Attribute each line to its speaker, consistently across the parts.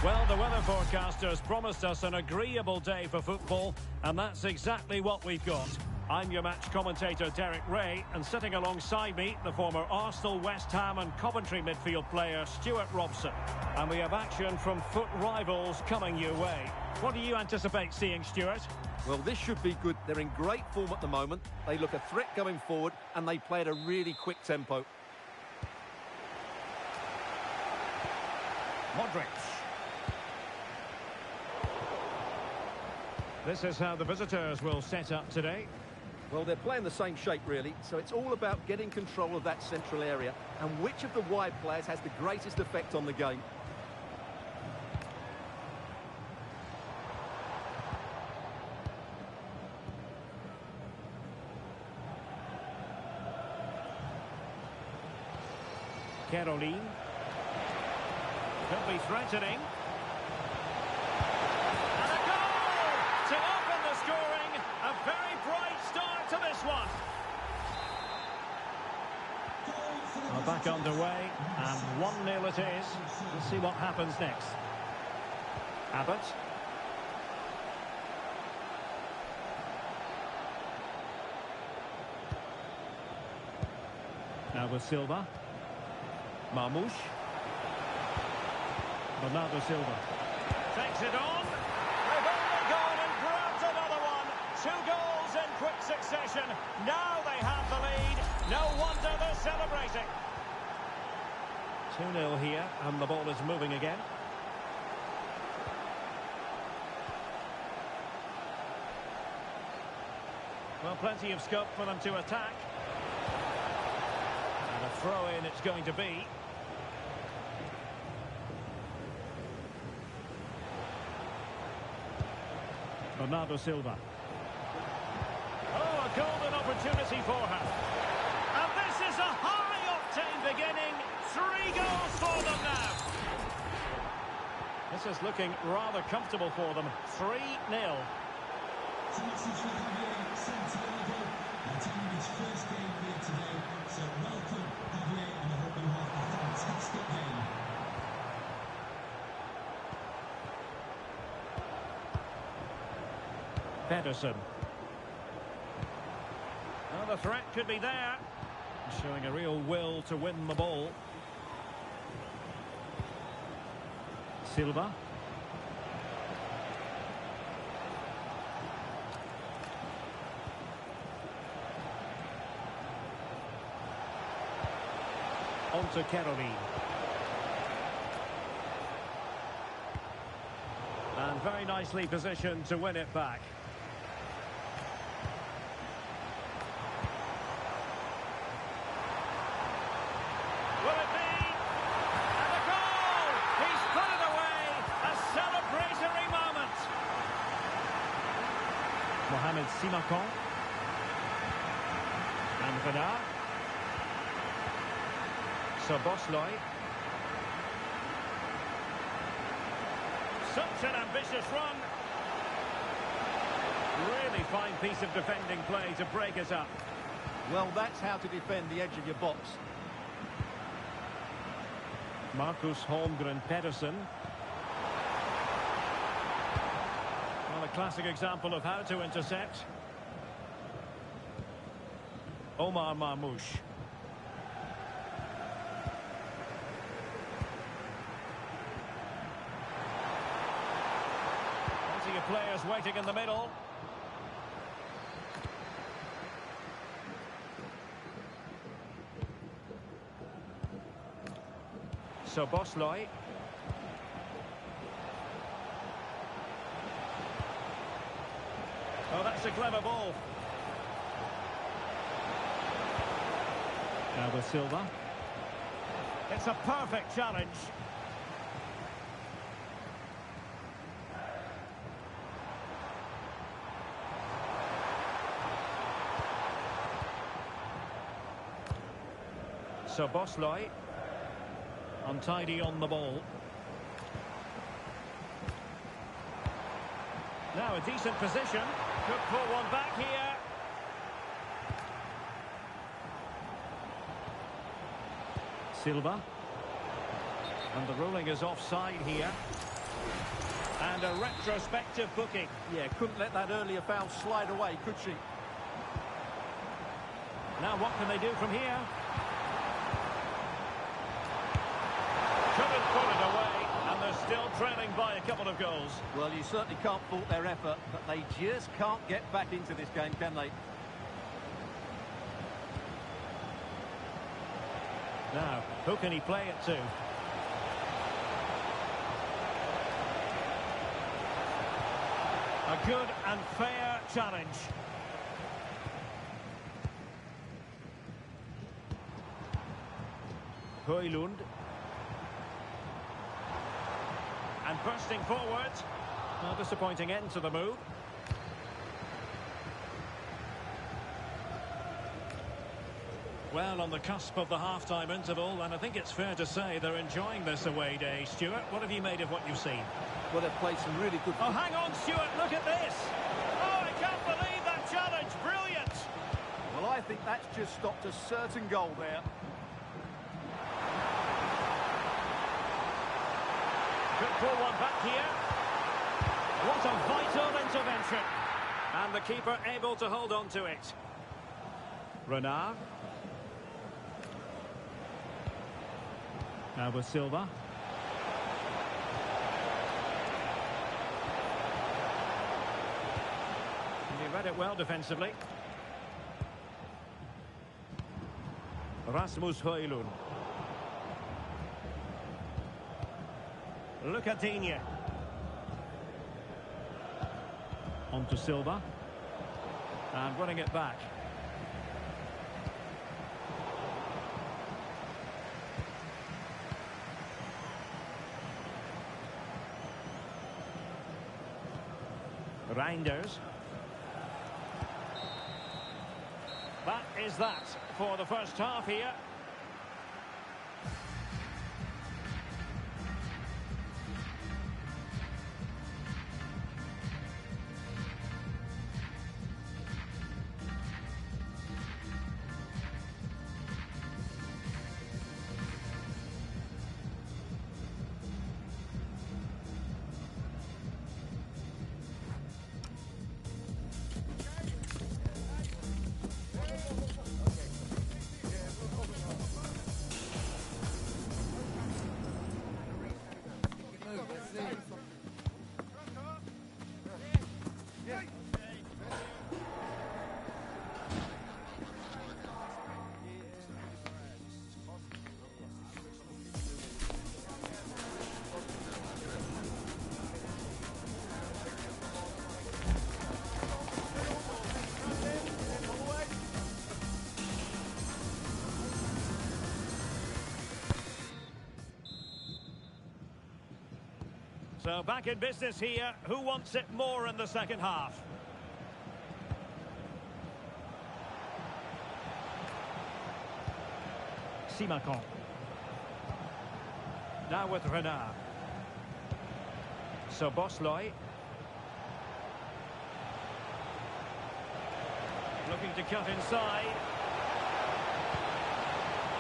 Speaker 1: Well, the weather forecasters promised us an agreeable day for football, and that's exactly what we've got. I'm your match commentator, Derek Ray, and sitting alongside me, the former Arsenal, West Ham and Coventry midfield player, Stuart Robson. And we have action from foot rivals coming your way. What do you anticipate seeing, Stuart?
Speaker 2: Well, this should be good. They're in great form at the moment. They look a threat going forward, and they play at a really quick tempo.
Speaker 1: Modric. This is how the visitors will set up today.
Speaker 2: Well, they're playing the same shape, really, so it's all about getting control of that central area and which of the wide players has the greatest effect on the game.
Speaker 1: Caroline. Could be threatening. And a goal to open the scoring. A very bright start to this one. Well, back underway, and 1-0 it is. We'll see what happens next. Abbott. Now with Silva. Marmoush. Bernardo Silva. Takes it on. They've only gone and grabbed another one. 2 goals in quick succession. Now they have the lead. No wonder they're celebrating. 2-0 here, and the ball is moving again. Well, plenty of scope for them to attack. And a throw-in it's going to be. Bernardo Silva. Oh, a golden opportunity for her. And this is a high-octane beginning. 3 goals for them now. This is looking rather comfortable for them. 3-0.
Speaker 3: First game here today, so welcome, Javier, and I hope you have a fantastic game.
Speaker 1: Pedersen. Well, the threat could be there. Showing a real will to win the ball. Silva. On to Caroline. And very nicely positioned to win it back. Will it be? And a goal! He's put it away! A celebratory moment! Mohamed Simakon. And Renard. Bosley. Such an ambitious run. Really fine piece of defending play to break us up.
Speaker 2: Well, that's how to defend the edge of your box.
Speaker 1: Marcus Holmgren Pedersen. Well, a classic example of how to intercept. Omar Marmoush. Players waiting in the middle. So Bosley. Oh, that's a clever ball. Now with Silva. It's a perfect challenge. So Bosley, untidy on the ball. Now a decent position. Could pull one back here. Silva. And the ruling is offside here. And a retrospective booking.
Speaker 2: Yeah, couldn't let that earlier foul slide away, could she?
Speaker 1: Now what can they do from here? Couldn't put it away, and they're still trailing by a couple of goals.
Speaker 2: Well, you certainly can't fault their effort, but they just can't get back into this game, can they?
Speaker 1: Now, who can he play it to? A good and fair challenge. Højlund. And bursting forward. A disappointing end to the move. Well, on the cusp of the half-time interval, and I think it's fair to say they're enjoying this away day. Stuart, what have you made of what you've seen?
Speaker 2: Well, they've played some really good...
Speaker 1: Oh, hang on, Stuart, look at this! Oh, I can't believe that challenge! Brilliant!
Speaker 2: Well, I think that's just stopped a certain goal there.
Speaker 1: Could pull one back here. What a vital intervention. And the keeper able to hold on to it. Renard. Now with Silva. He read it well defensively. Rasmus Højlund. Look at Digne. On to Silva. And running it back. Reinders. That is that for the first half here. So back in business here. Who wants it more in the second half? Simakon. Now with Renard. So Bosloy. Looking to cut inside.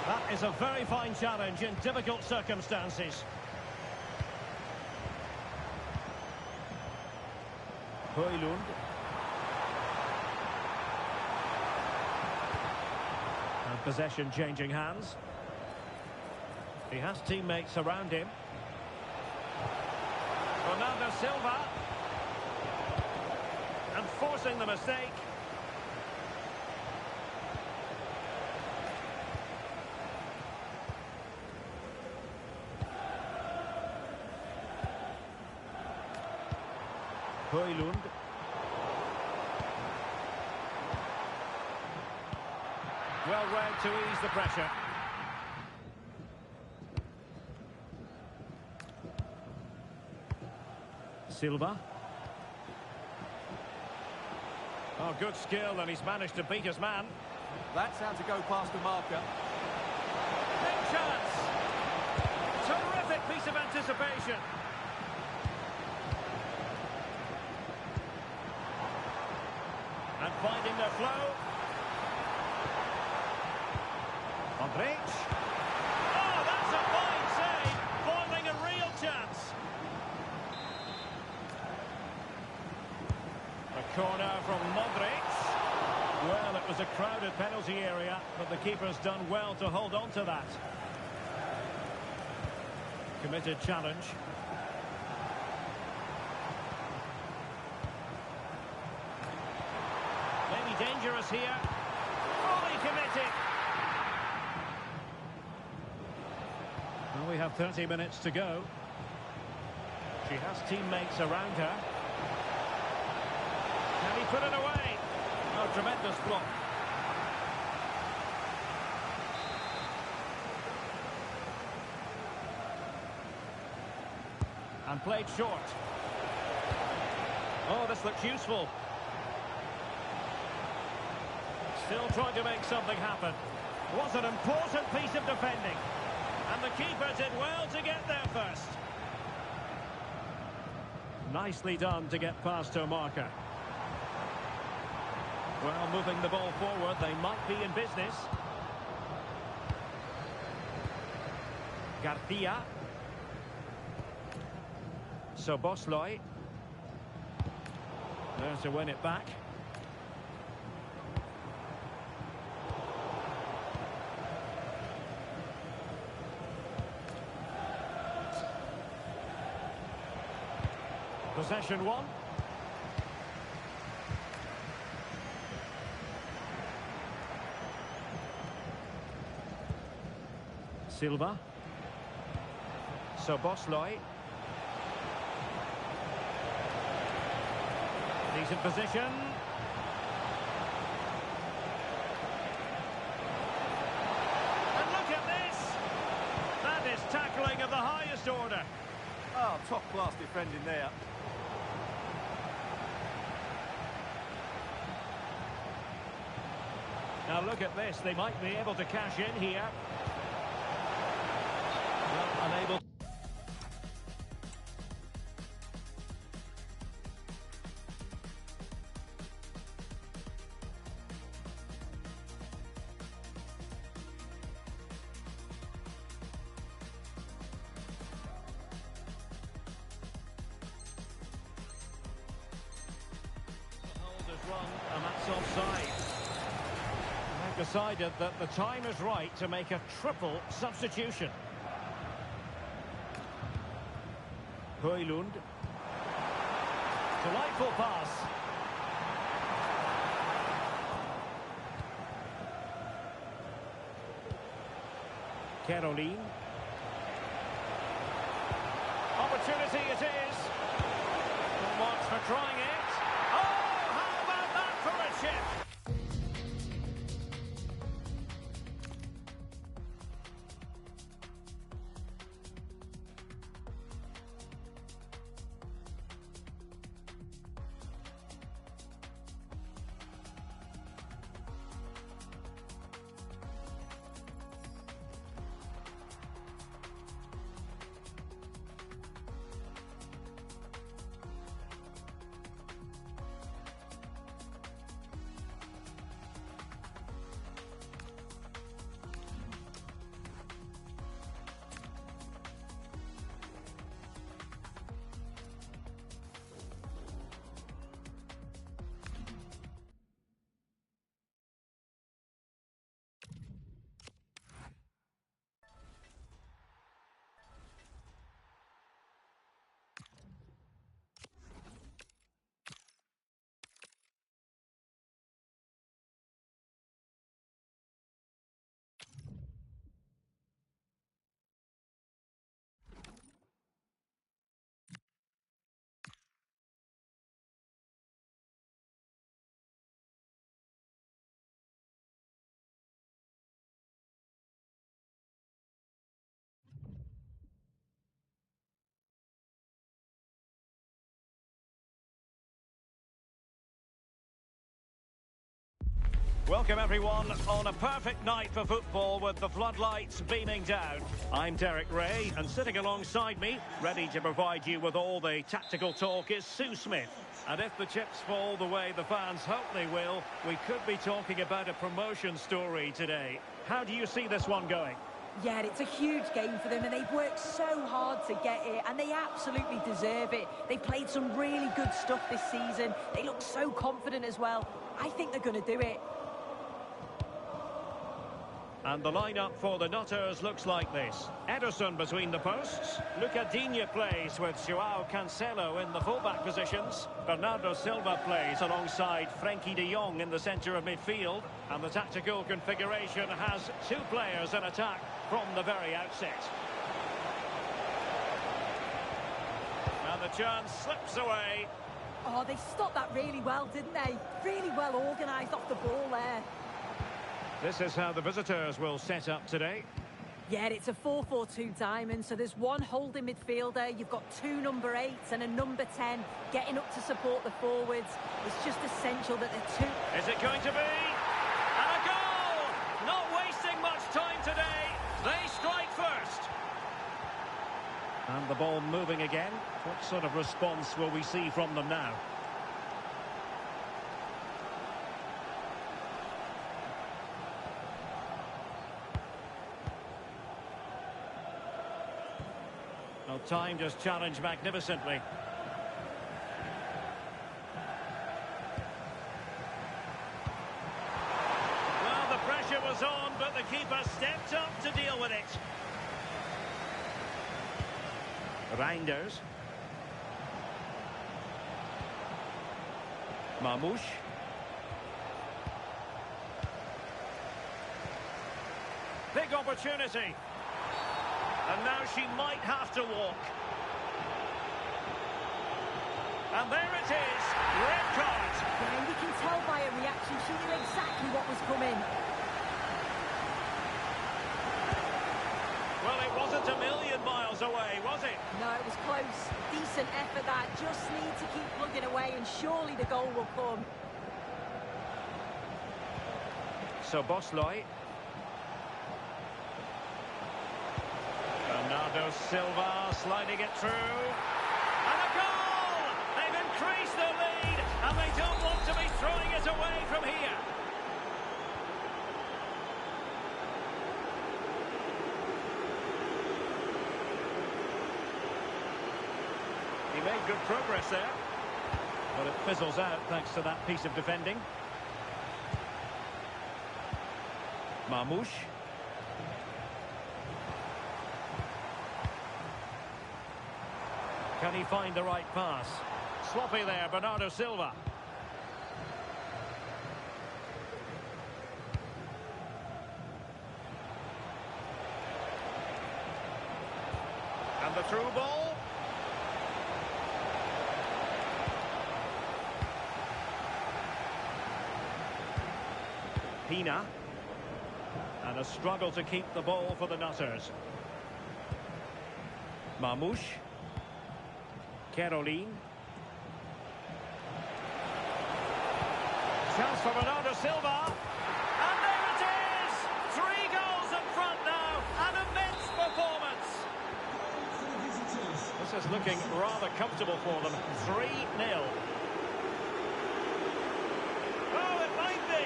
Speaker 1: That is a very fine challenge in difficult circumstances. Højlund. And possession changing hands. He has teammates around him. Ronaldo Silva. And forcing the mistake. Højlund. Well read to ease the pressure. Silva. Oh, good skill, and he's managed to beat his man.
Speaker 2: That's how to go past the marker.
Speaker 1: Big chance! Terrific piece of anticipation. And finding their flow. Modric. Oh, that's a fine save, foiling a real chance. crowded penalty area, but the keeper's done well to hold on to that. Committed challenge. Maybe dangerous here. Fully committed. Well, we have 30 minutes to go. She has teammates around her. Can he put it away? Oh, tremendous block. And played short. Oh, this looks useful. Still trying to make something happen. Was an important piece of defending. And the keeper did well to get there first. Nicely done to get past her marker. Well, moving the ball forward, they might be in business. Garcia. So Bosloy. There to win it back. Possession one. Silva. So Bosloy. Decent position. And look at this. That is tackling of the highest order.
Speaker 2: Oh, top-class defending there.
Speaker 1: Now look at this. They might be able to cash in here. Well, unable. Run, and that's offside. They've decided that the time is right to make a triple substitution. Højlund. Delightful pass. Caroline. Opportunity it is. Full marks for trying it. Chip. Welcome everyone on a perfect night for football with the floodlights beaming down. I'm Derek Ray, and sitting alongside me, ready to provide you with all the tactical talk, is Sue Smith. And if the chips fall the way the fans hope they will, we could be talking about a promotion story today. How do you see this one going?
Speaker 4: Yeah, it's a huge game for them, and they've worked so hard to get it, and they absolutely deserve it. They've played some really good stuff this season. They look so confident as well. I think they're going to do it.
Speaker 1: And the lineup for the Nutters looks like this. Ederson between the posts. Digne plays with Joao Cancelo in the fullback positions. Bernardo Silva plays alongside Frenkie de Jong in the centre of midfield. And the tactical configuration has two players in attack from the very outset. And the chance slips away.
Speaker 4: Oh, they stopped that really well, didn't they? Really well organised off the ball there.
Speaker 1: This is how the visitors will set up today.
Speaker 4: Yeah, it's a 4-4-2 diamond, so there's one holding midfielder, you've got two number 8s and a number 10 getting up to support the forwards. It's just essential that they're two...
Speaker 1: Is it going to be? And a goal! Not wasting much time today. They strike first. And the ball moving again. What sort of response will we see from them now? Well, time just challenged magnificently. Well, the pressure was on, but the keeper stepped up to deal with it. Reinders. Mamouche. Big opportunity. And now she might have to walk. And there it is. Red card.
Speaker 4: Yeah, you can tell by her reaction, she knew exactly what was coming.
Speaker 1: Well, it wasn't a million miles away, was it?
Speaker 4: No, it was close. Decent effort that. Just need to keep plugging away and surely the goal will come.
Speaker 1: So Bosloy. Bernardo Silva sliding it through. And a goal! They've increased their lead and they don't want to be throwing it away from here. He made good progress there, but it fizzles out thanks to that piece of defending. Mamouche. Can he find the right pass? Sloppy there, Bernardo Silva. And the through ball. Pina. And a struggle to keep the ball for the Nutters. Mamouche. Caroline. Chance for Bernardo Silva. And there it is! 3 goals in front now. An immense performance. This is looking rather comfortable for them. 3-0. Oh, it might be.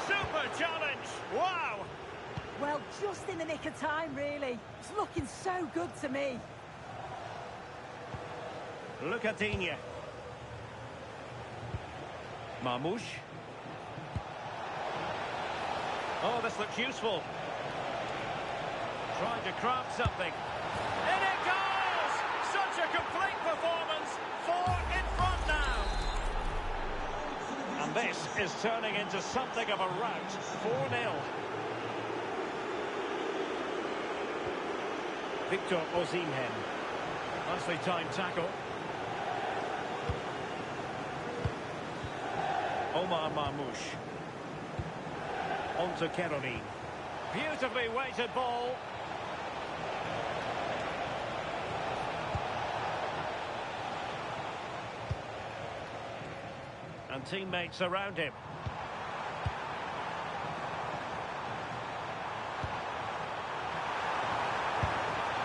Speaker 1: Super challenge. Wow.
Speaker 4: Well, just in the nick of time, really. It's looking so good to me.
Speaker 1: Digne. Mamouche. Oh, this looks useful. Trying to craft something. In it goes! Such a complete performance. 4 in front now. And this is turning into something of a rout. 4-0. Victor Osimhen. Nicely timed tackle. Omar Mamouche. On to Caroline. Beautifully weighted ball. And teammates around him.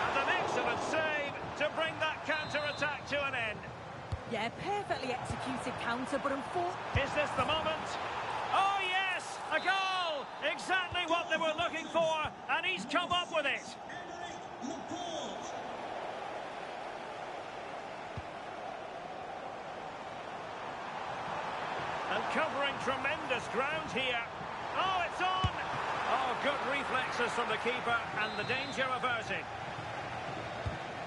Speaker 1: And an excellent save to bring that counter-attack to an end.
Speaker 4: Yeah, perfectly executed counter, but unfortunately...
Speaker 1: Is this the moment? Oh, yes! A goal! Exactly what they were looking for, and he's come up with it. And covering tremendous ground here. Oh, it's on! misses from the keeper and the danger averted.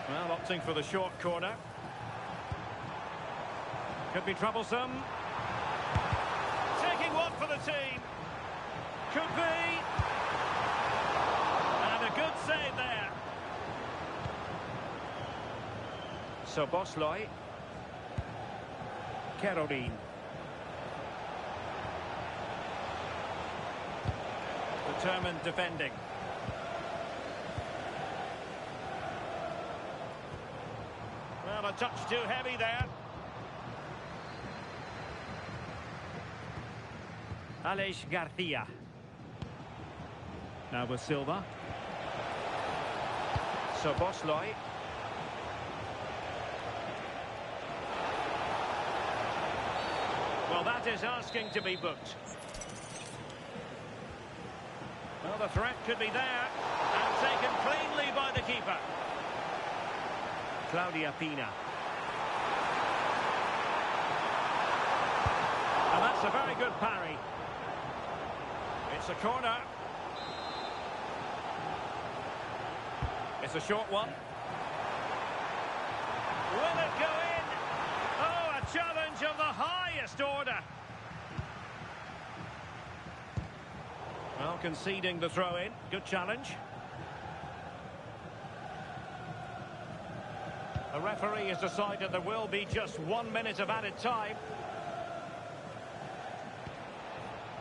Speaker 1: Well, opting for the short corner. Could be troublesome. Taking one for the team. Could be. And a good save there. So Bosloy. Caroline. Determined defending. Well, a touch too heavy there. Aleix Garcia. Now with Silva. So Bosloy. Well, that is asking to be booked. Well, the threat could be there. And taken cleanly by the keeper. Claudia Pina. And that's a very good parry. It's a corner. It's a short one. Will it go in? Oh, a challenge of the highest order. Well, conceding the throw-in. Good challenge. The referee has decided there will be just 1 minute of added time.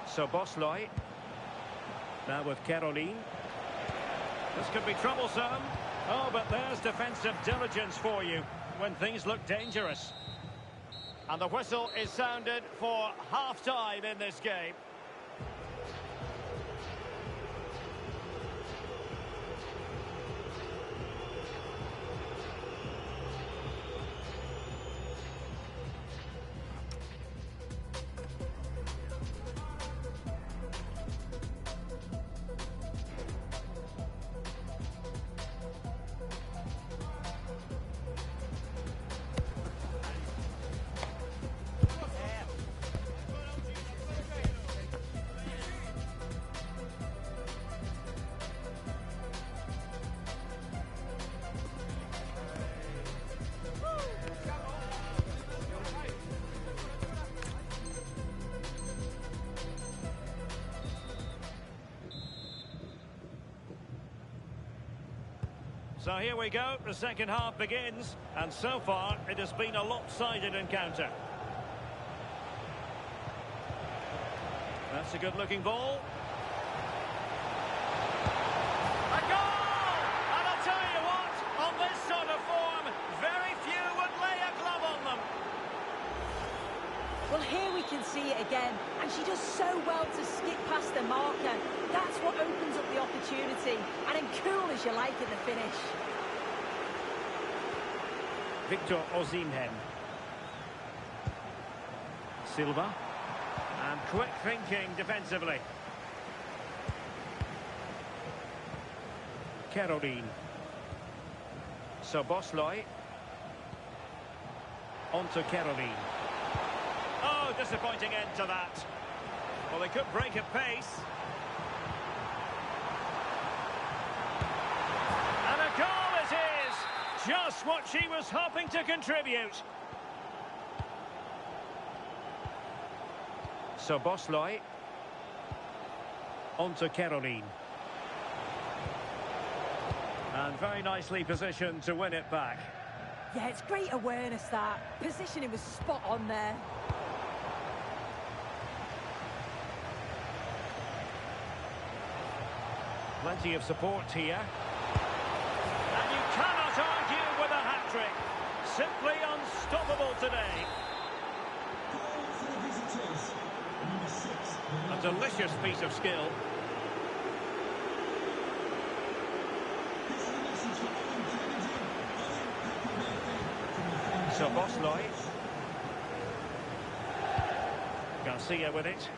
Speaker 1: So Bosloy. Now with Caroline. This could be troublesome. Oh, but there's defensive diligence for you when things look dangerous. And the whistle is sounded for half-time in this game. So here we go, the second half begins, and so far it has been a lopsided encounter. That's a good-looking ball. A goal! And I'll tell you what, on this sort of form, very few would lay a glove on them.
Speaker 4: Well, here we can see it again, and she does so well to skip past the marker. That's what opens up the opportunity, and then cool as you like in the finish.
Speaker 1: Victor Osimhen. Silva. And quick thinking defensively. Caroline. So Bosloy. On to Caroline. Oh, disappointing end to that. Well, they could break at pace. And a goal it is! Just what she was hoping to contribute. So Bosloy. On to Caroline. And very nicely positioned to win it back.
Speaker 4: Yeah, it's great awareness, that. Positioning was spot on there.
Speaker 1: Plenty of support here. And you cannot argue with a hat-trick. Simply unstoppable today.
Speaker 3: Goal for the visitors. Number 6.
Speaker 1: A delicious piece of skill.
Speaker 3: This is a message for Owen Kennedy. Owen, happy birthday from the fans.
Speaker 1: So Bosloy. Garcia with it.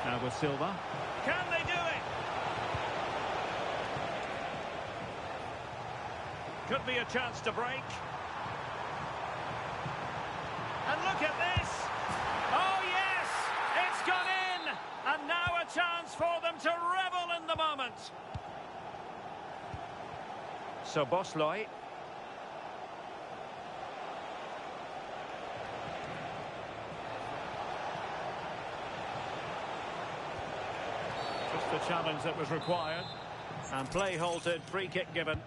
Speaker 1: Now with Silva. Can they do it? Could be a chance to break. And look at this. Oh, yes! moment. So Bosloy. Just the challenge that was required. And play halted, free kick given.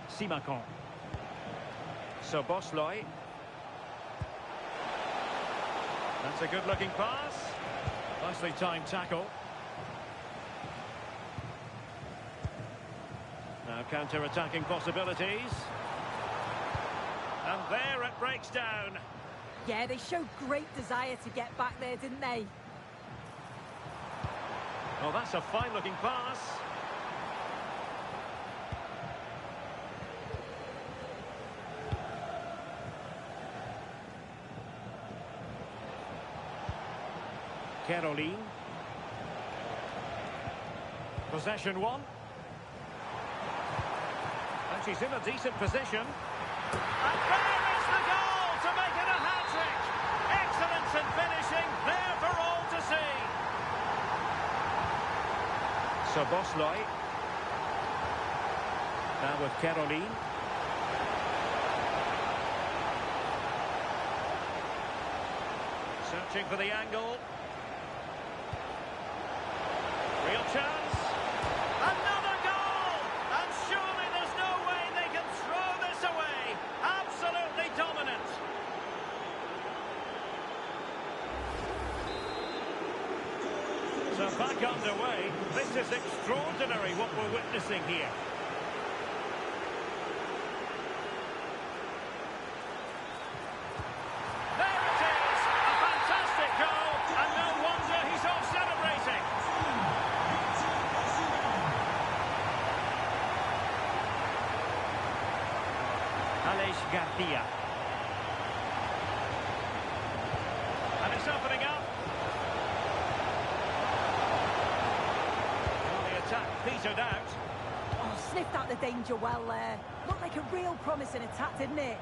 Speaker 1: Simakon. So Bosloy. That's a good-looking pass. Nicely timed tackle. Now counter-attacking possibilities. And there it breaks down.
Speaker 4: Yeah, they showed great desire to get back there, didn't they?
Speaker 1: Well, that's a fine-looking pass. Caroline. Possession one. And she's in a decent position. And there is the goal to make it a hat-trick. Excellence in finishing, there for all to see. So Bosloy. Now with Caroline. Searching for the angle. Real chance. Another goal! And surely there's no way they can throw this away. Absolutely dominant. So back underway. This is extraordinary what we're witnessing here. There it is! A fantastic goal, and no wonder he's off celebrating. Garcia. And it's opening up. Well, the attack petered out.
Speaker 4: Oh, sniffed out the danger well there. Looked like a real promising attack, didn't it?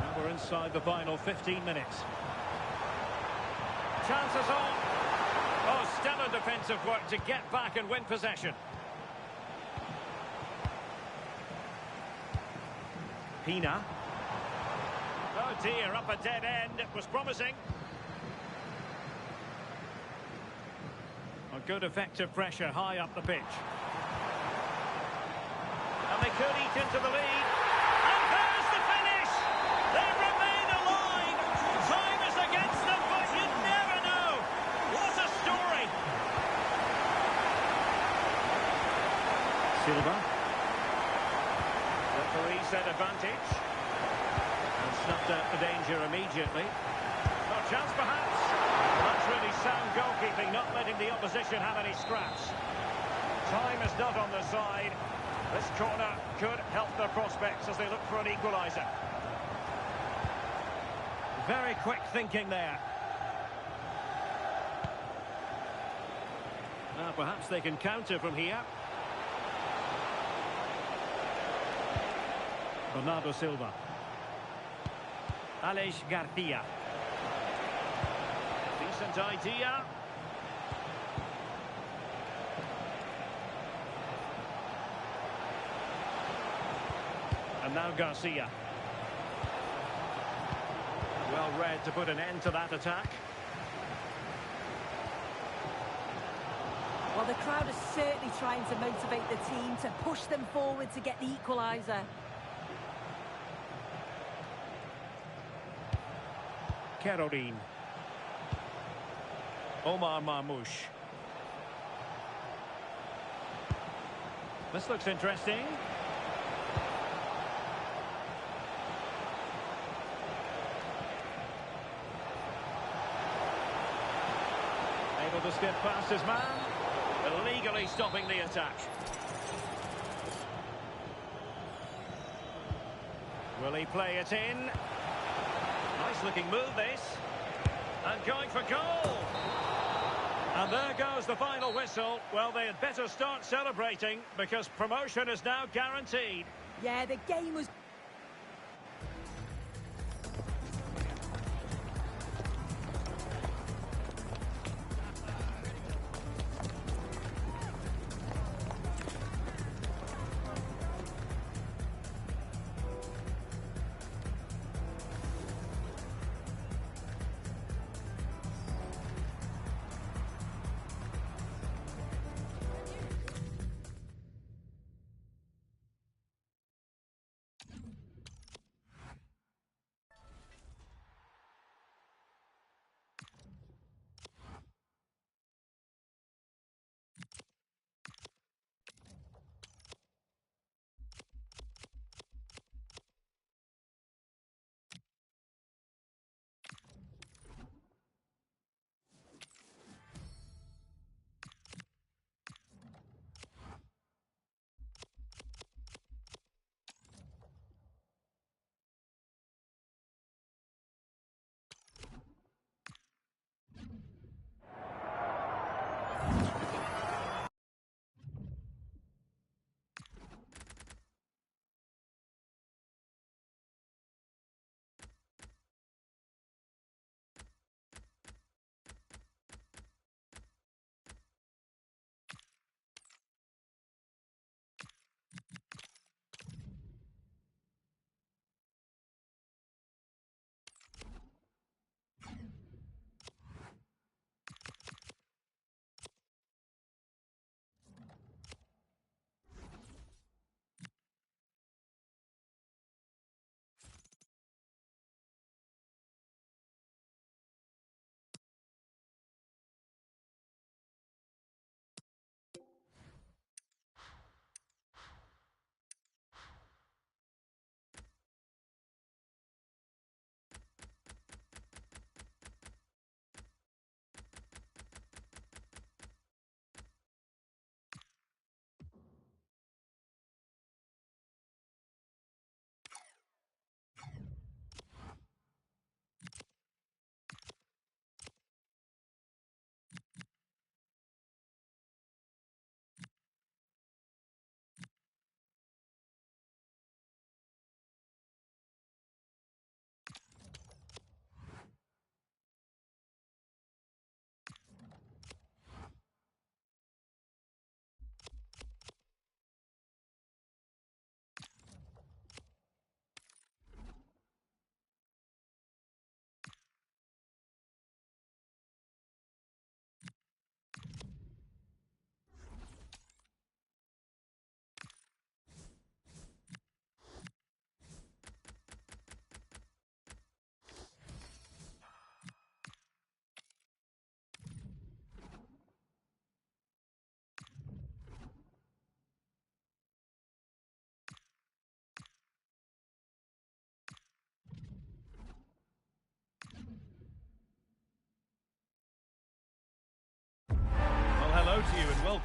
Speaker 1: And we're inside the final 15 minutes. Chances on. Oh, stellar defensive work to get back and win possession. Pina. Oh dear, up a dead end. It was promising. A good effective pressure high up the pitch. And they could eat into the lead. And there's the finish! They remain alive! Time is against them, but you never know! What a story! Silva. Referee said advantage. And snuffed out the danger immediately. No chance perhaps. That's really sound goalkeeping, not letting the opposition have any scraps. Time is not on their side. This corner could help their prospects as they look for an equaliser. Very quick thinking there. Now perhaps they can counter from here. Bernardo Silva. Aleix Garcia. Decent idea. And now Garcia. Well read to put an end to that attack.
Speaker 4: Well, the crowd is certainly trying to motivate the team to push them forward to get the equaliser.
Speaker 1: Caroline. Omar Marmoush. This looks interesting. Able to skip past his man, illegally stopping the attack. Will he play it in? Nice looking move this. And going for goal. And there goes the final whistle. Well, they had better start celebrating because promotion is now guaranteed.
Speaker 4: Yeah, the game was...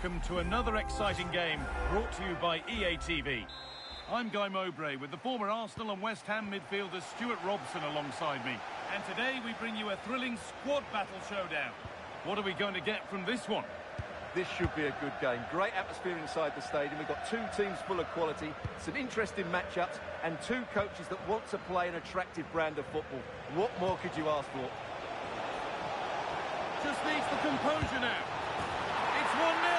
Speaker 5: welcome to another exciting game brought to you by EA TV. I'm Guy Mowbray with the former Arsenal and West Ham midfielder Stuart Robson alongside me. And today we bring you a thrilling squad battle showdown. What are we going to get from this one?
Speaker 2: This should be a good game. Great atmosphere inside the stadium. We've got two teams full of quality, some interesting matchups, and two coaches that want to play an attractive brand of football. What more could you ask for?
Speaker 5: Just needs the composure now. It's 1-0.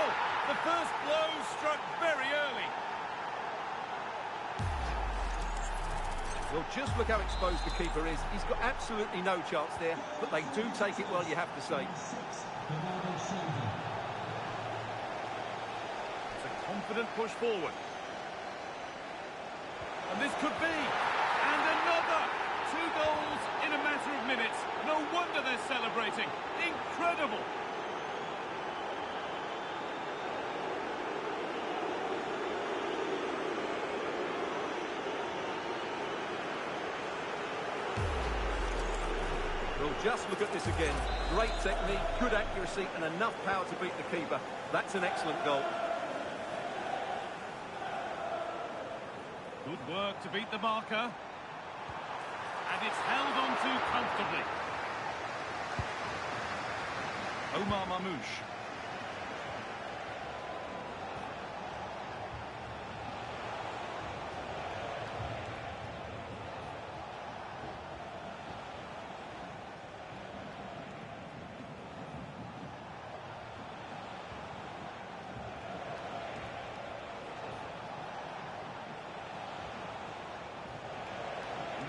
Speaker 5: The first blow struck very early.
Speaker 2: Well, just look how exposed the keeper is. He's got absolutely no chance there, but they do take it well, you have to say.
Speaker 5: It's a confident push forward. And this could be. And another. 2 goals in a matter of minutes. No wonder they're celebrating. Incredible.
Speaker 2: Well, just look at this again. Great technique, good accuracy, and enough power to beat the keeper. That's an excellent goal.
Speaker 5: Good work to beat the marker. And it's held on to comfortably. Omar Mamouche.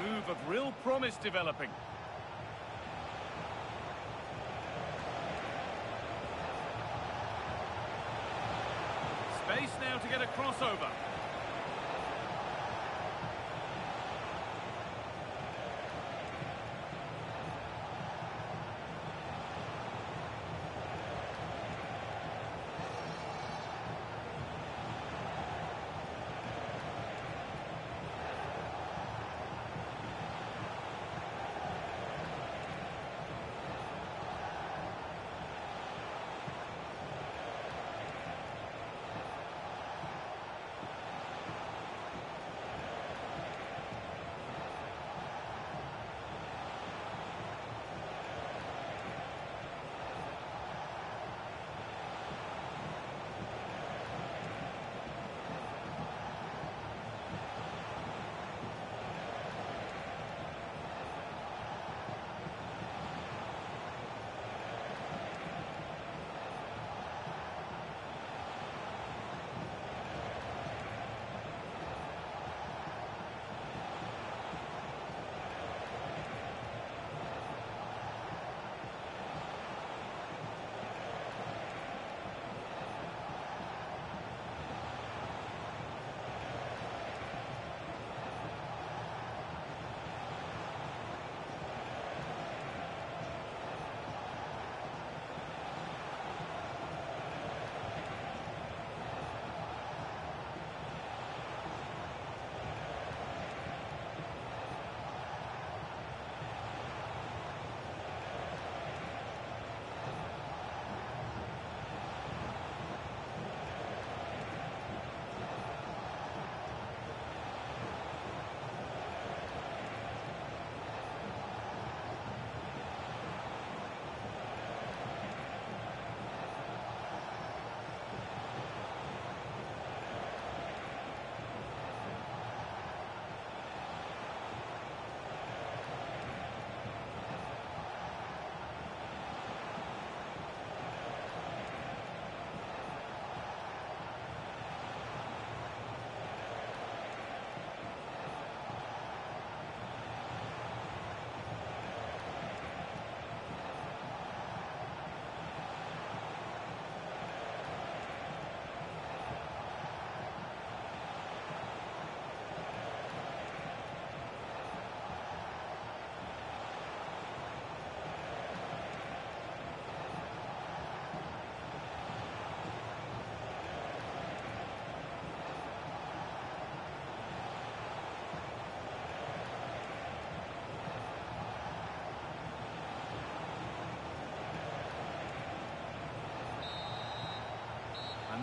Speaker 5: Move of real promise developing. Space now to get a crossover.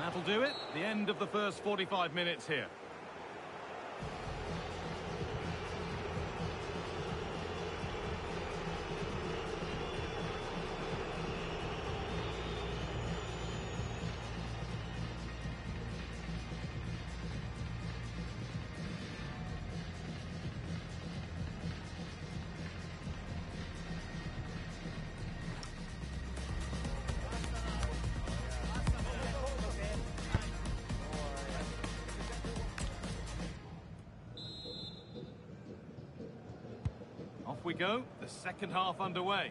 Speaker 5: That'll do it. The end of the first 45 minutes here. Off we go, the second half underway.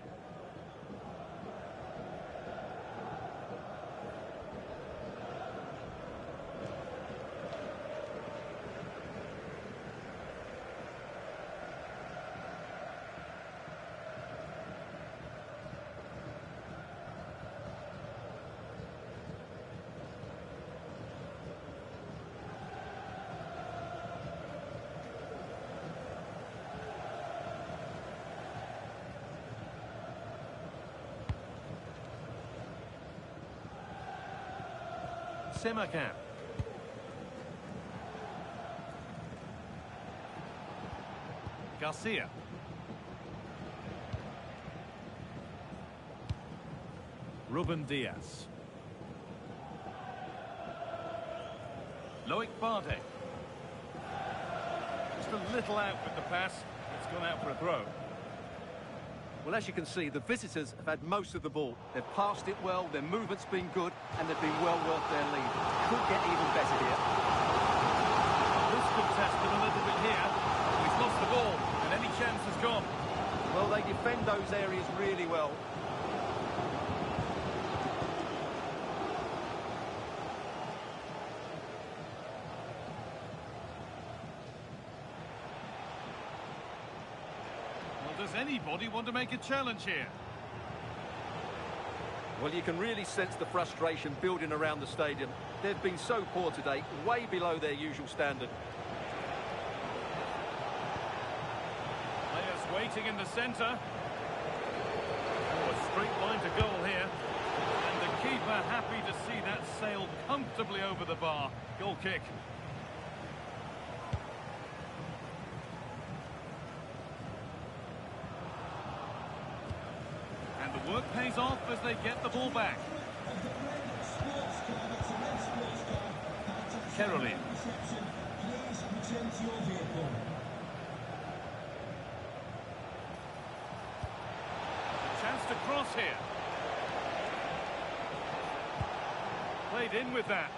Speaker 5: Semakan. Garcia. Ruben Diaz. Loic Bardet. Just a little out with the pass. It's gone out for a throw.
Speaker 2: Well, as you can see, the visitors have had most of the ball. They've passed it well, their movement's been good, and they've been well worth their lead. Could get even better here.
Speaker 5: This could test them a little bit here. He's lost the ball, and any chance has gone.
Speaker 2: Well, they defend those areas really well.
Speaker 5: Does anybody want to make a challenge here?
Speaker 2: Well, you can really sense the frustration building around the stadium. They've been so poor today, way below their usual standard.
Speaker 5: Players waiting in the centre. Oh, a straight line to goal here. And the keeper happy to see that sail comfortably over the bar. Goal kick. The work pays off as they get the ball back. Caroline. A chance to cross here. Played in with that.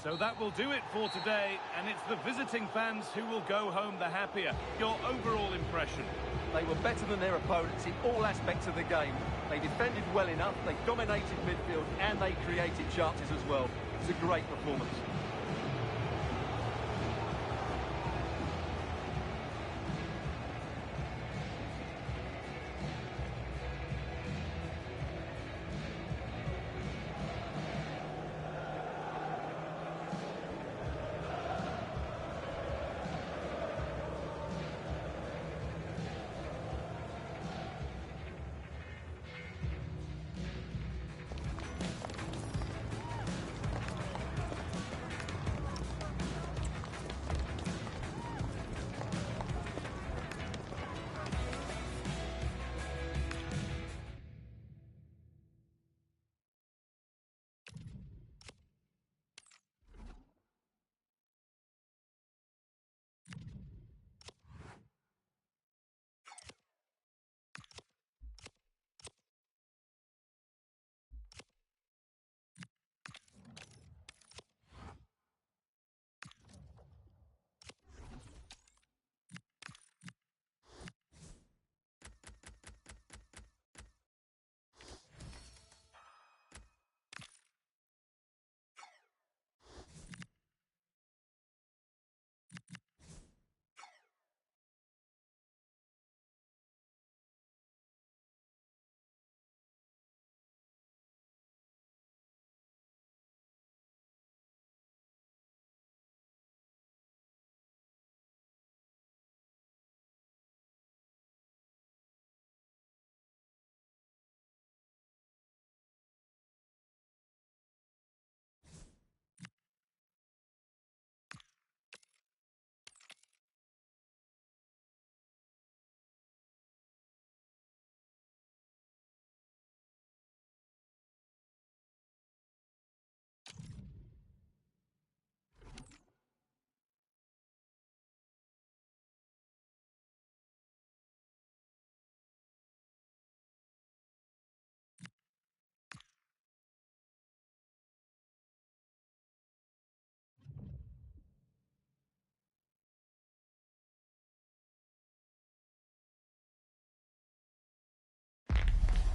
Speaker 5: So that will do it for today, and it's the visiting fans who will go home the happier. Your overall impression?
Speaker 2: They were better than their opponents in all aspects of the game. They defended well enough, they dominated midfield, and they created chances as well. It's a great performance.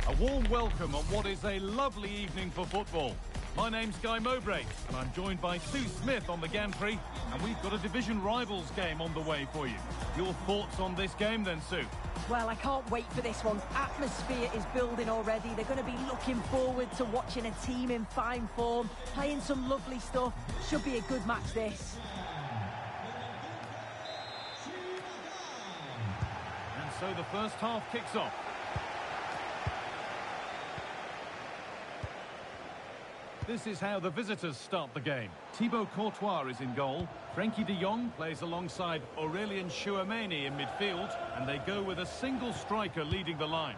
Speaker 5: A warm welcome on what is a lovely evening for football. My name's Guy Mowbray, and I'm joined by Sue Smith on the gantry, and we've got a division rivals game on the way for you. Your thoughts on this game then, Sue?
Speaker 4: Well, I can't wait for this one. Atmosphere is building already. They're going to be looking forward to watching a team in fine form, playing some lovely stuff. Should be a good match, this.
Speaker 5: And so the first half kicks off. This is how the visitors start the game. Thibaut Courtois is in goal. Frenkie de Jong plays alongside Aurélien Tchouameni in midfield, and they go with a single striker leading the line.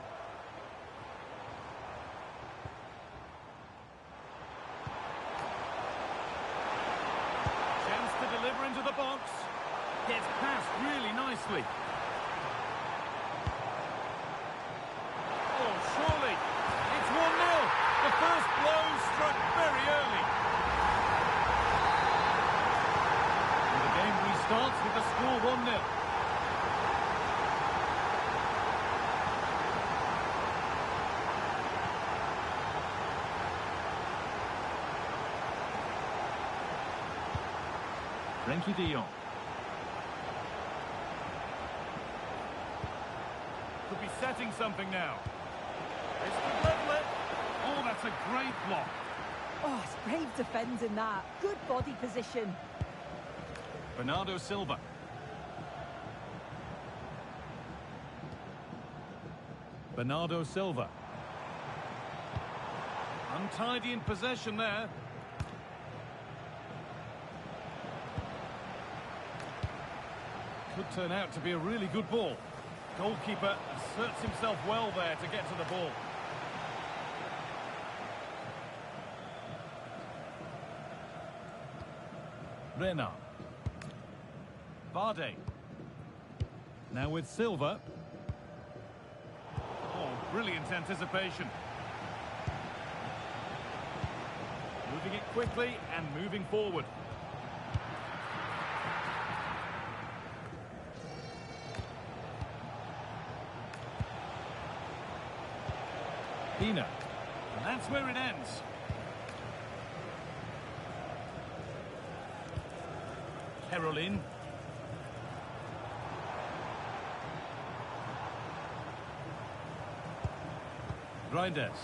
Speaker 5: Chance to deliver into the box. Gets past really nicely. Oh, surely. It's 1-0. The first blow struck very early. And the game restarts with the score 1-0. Frenkie de Jong. Could be setting something now. It's the level it. Oh, that's a great block.
Speaker 4: Oh, it's brave defending that. Good body position.
Speaker 5: Bernardo Silva. Bernardo Silva. Untidy in possession there. Could turn out to be a really good ball. Goalkeeper asserts himself well there to get to the ball. Renard. Vardy. Now with Silva. Oh, brilliant anticipation. Moving it quickly and moving forward. Pina. And that's where it ends. Caroline. Reinders.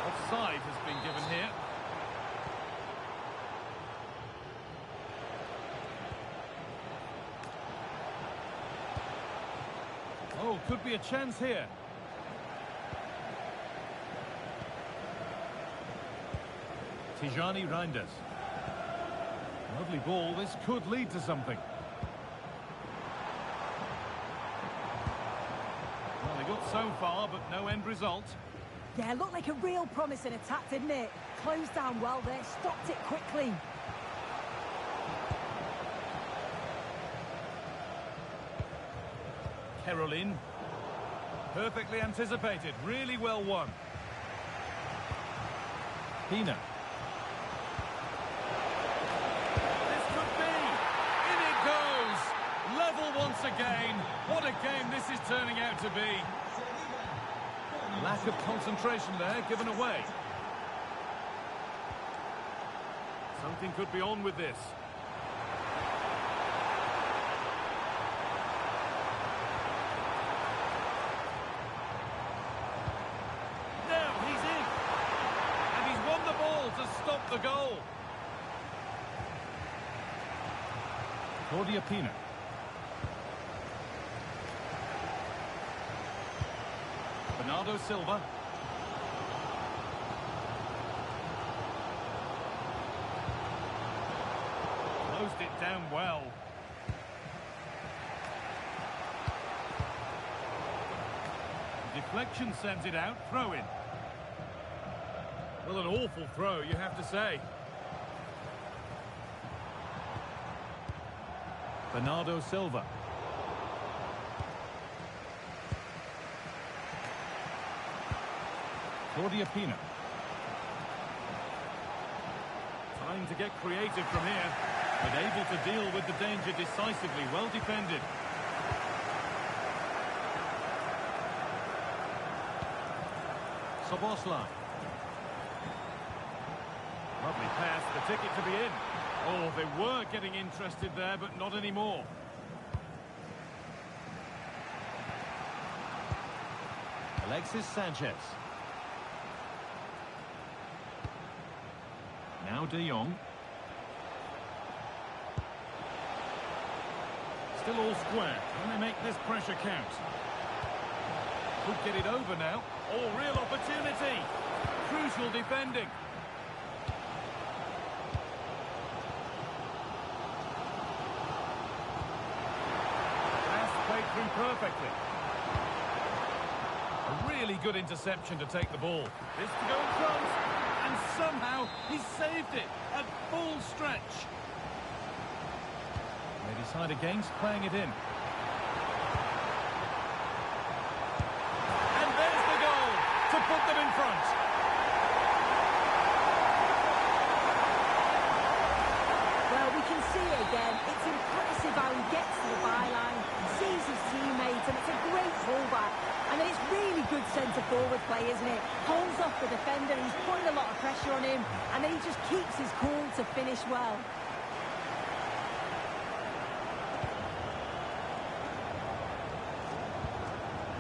Speaker 5: Offside has been given here. Oh, could be a chance here. Tijani Reinders. Lovely ball. This could lead to something. Well, they got so far, but no end result.
Speaker 4: Yeah, looked like a real promising attack, didn't it? Closed down well there, stopped it quickly.
Speaker 5: Caroline. Perfectly anticipated. Really well won. Pina. This could be. In it goes. Level once again. What a game this is turning out to be. Lack of concentration there, given away. Something could be on with this. Now he's in. And he's won the ball to stop the goal. Claudia Pina. Bernardo Silva. Closed it down well. Deflection sends it out. Throw in. Well, an awful throw, you have to say. Bernardo Silva. Claudia Pina. Time to get creative from here, but able to deal with the danger decisively. Well defended. Sobosla. Lovely pass, the ticket to be in. Oh, they were getting interested there, but not anymore. Alexis Sanchez. Now De Jong. Still all square. Can they make this pressure count? Could get it over now. Oh, real opportunity. Crucial defending. Pass played through perfectly. A really good interception to take the ball. This to go in front. And somehow he saved it at full stretch. They decide against playing it in. And there's the goal to put them in front.
Speaker 4: Well, we can see it again. It's impressive how he gets to the byline, sees his teammates, and it's a great pullback. And it's really good centre-forward play, isn't it? Holds off the defender, he's putting a lot of pressure on him, and then he just keeps his cool to finish well.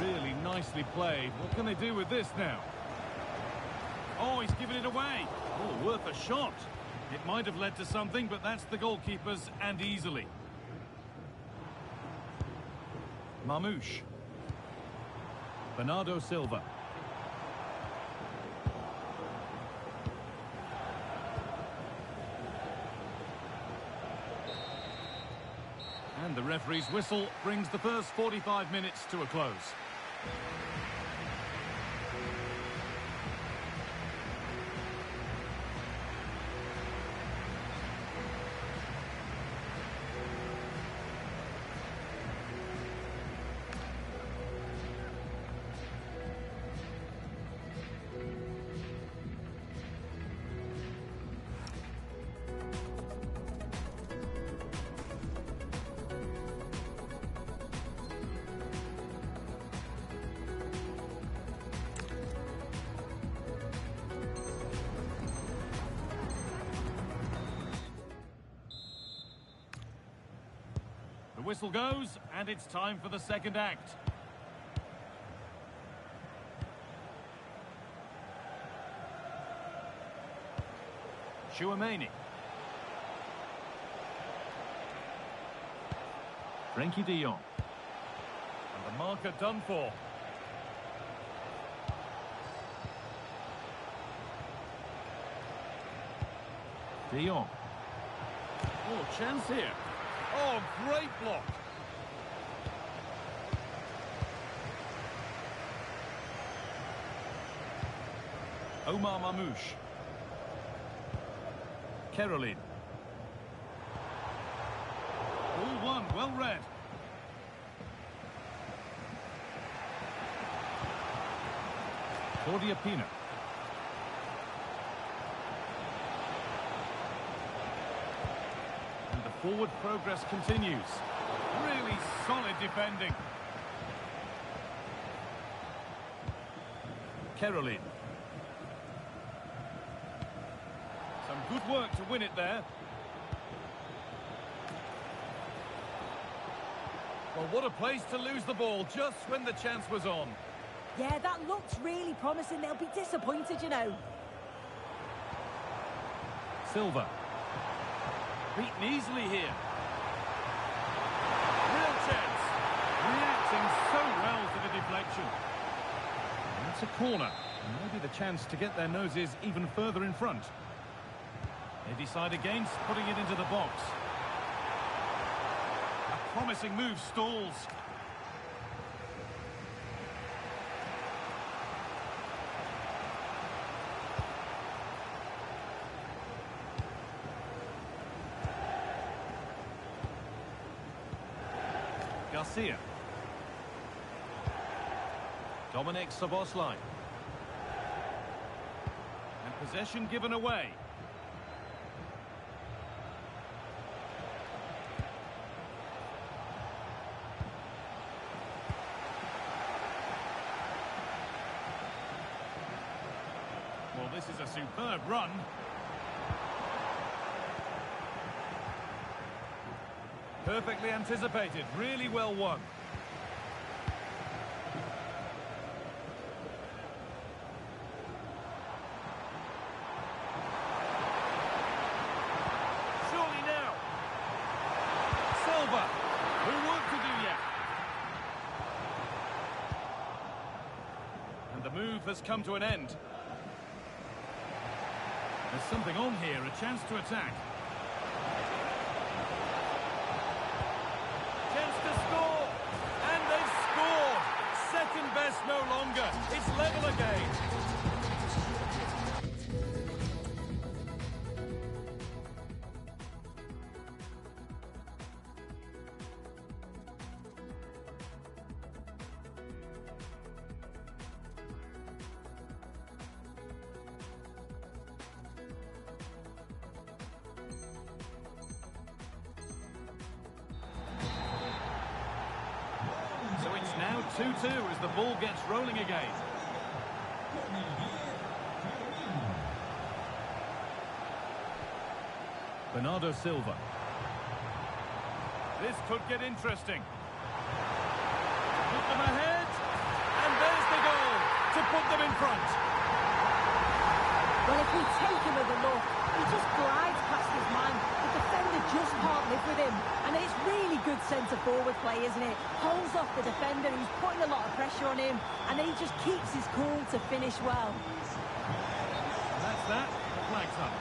Speaker 5: Really nicely played. What can they do with this now? Oh, he's given it away. Oh, worth a shot. It might have led to something, but that's the goalkeepers, and easily. Marmouche. Bernardo Silva. And the referee's whistle brings the first 45 minutes to a close. whistle goes, and it's time for the second act. Chouameni. Frenkie de Jong. And the marker done for. De Jong. Oh, chance here. Oh, great block. Omar Mamouche. Caroline. All one, well read. Claudia Pina. And the forward progress continues. Really solid defending. Caroline. Some good work to win it there. Well, what a place to lose the ball just when the chance was on.
Speaker 4: Yeah, that looks really promising. They'll be disappointed, you know.
Speaker 5: Silva. Beaten easily here. Real chance. Reacting so well to the deflection. And it's a corner. And maybe the chance to get their noses even further in front. They decide against putting it into the box. A promising move stalls. Garcia. Dominic Szoboszlai. And possession given away. Well, this is a superb run. Perfectly anticipated, really well won. Surely now. Silva, who work to do yet. And the move has come to an end. There's something on here, a chance to attack. Chance to score! And they've scored! Second best no longer. It's level again. So it's now 2-2 as the ball gets rolling again. Bernardo Silva. This could get interesting. Put them ahead. And there's the goal to put them in front.
Speaker 4: Well, if we take him with a look, he just glides past his man. The defender just can't live with him. And it's really good centre-forward play, isn't it? Holds off the defender who's putting a lot of pressure on him. And then he just keeps his cool to finish well.
Speaker 5: And that's that. The flag's up.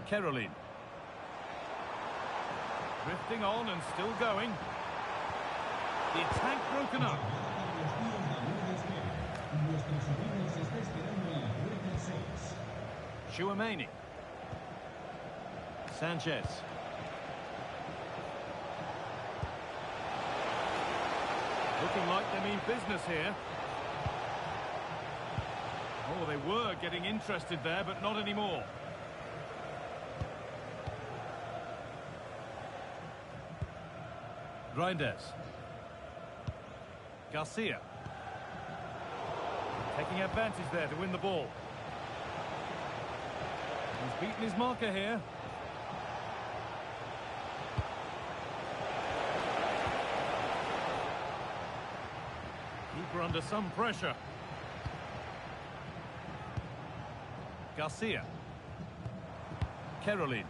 Speaker 5: Caroline. Drifting on and still going. The attack broken up. Chouameni. Sanchez. Looking like they mean business here. Oh, they were getting interested there, but not anymore. Reinders. Garcia. Taking advantage there to win the ball. He's beaten his marker here. Keeper under some pressure. Garcia. Caroline.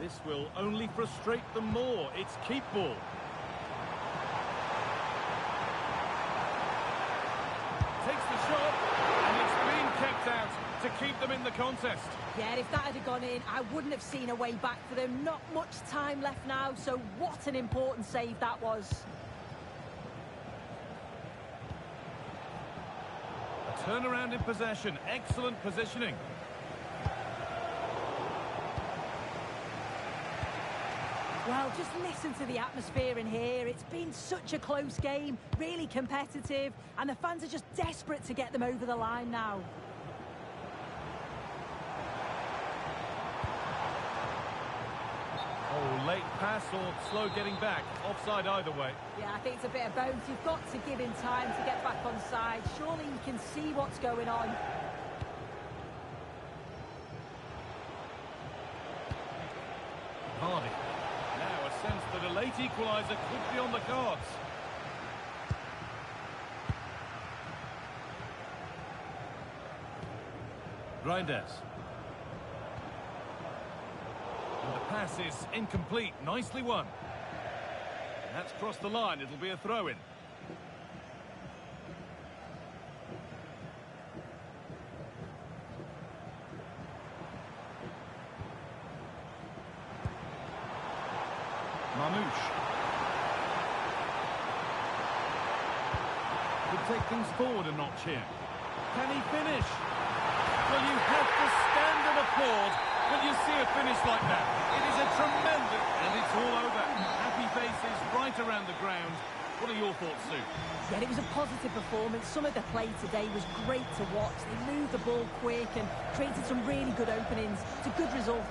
Speaker 5: This will only frustrate them more. It's keep ball. Takes the shot, and it's been kept out to keep them in the contest.
Speaker 4: Yeah, if that had gone in, I wouldn't have seen a way back for them. Not much time left now, so what an important save that was.
Speaker 5: A turnaround in possession. Excellent positioning.
Speaker 4: Well, just listen to the atmosphere in here. It's been such a close game, really competitive, and the fans are just desperate to get them over the line now.
Speaker 5: Oh, late pass or slow getting back. Offside either way.
Speaker 4: Yeah, I think it's a bit of both. You've got to give him time to get back on side. Surely you can see what's going on.
Speaker 5: Hardy. Now a sense that a late equaliser could be on the cards. Reinders. And the pass is incomplete. Nicely won. That's crossed the line. It'll be a throw-in. Mamouche. Could take things forward a notch here. Can he finish? Well, you have to stand and applaud when you see a finish like that. It is a tremendous... And it's all over. Happy faces right around the ground. What are your thoughts, Sue?
Speaker 4: Yeah, it was a positive performance. Some of the play today was great to watch. They moved the ball quick and created some really good openings. It's a good result.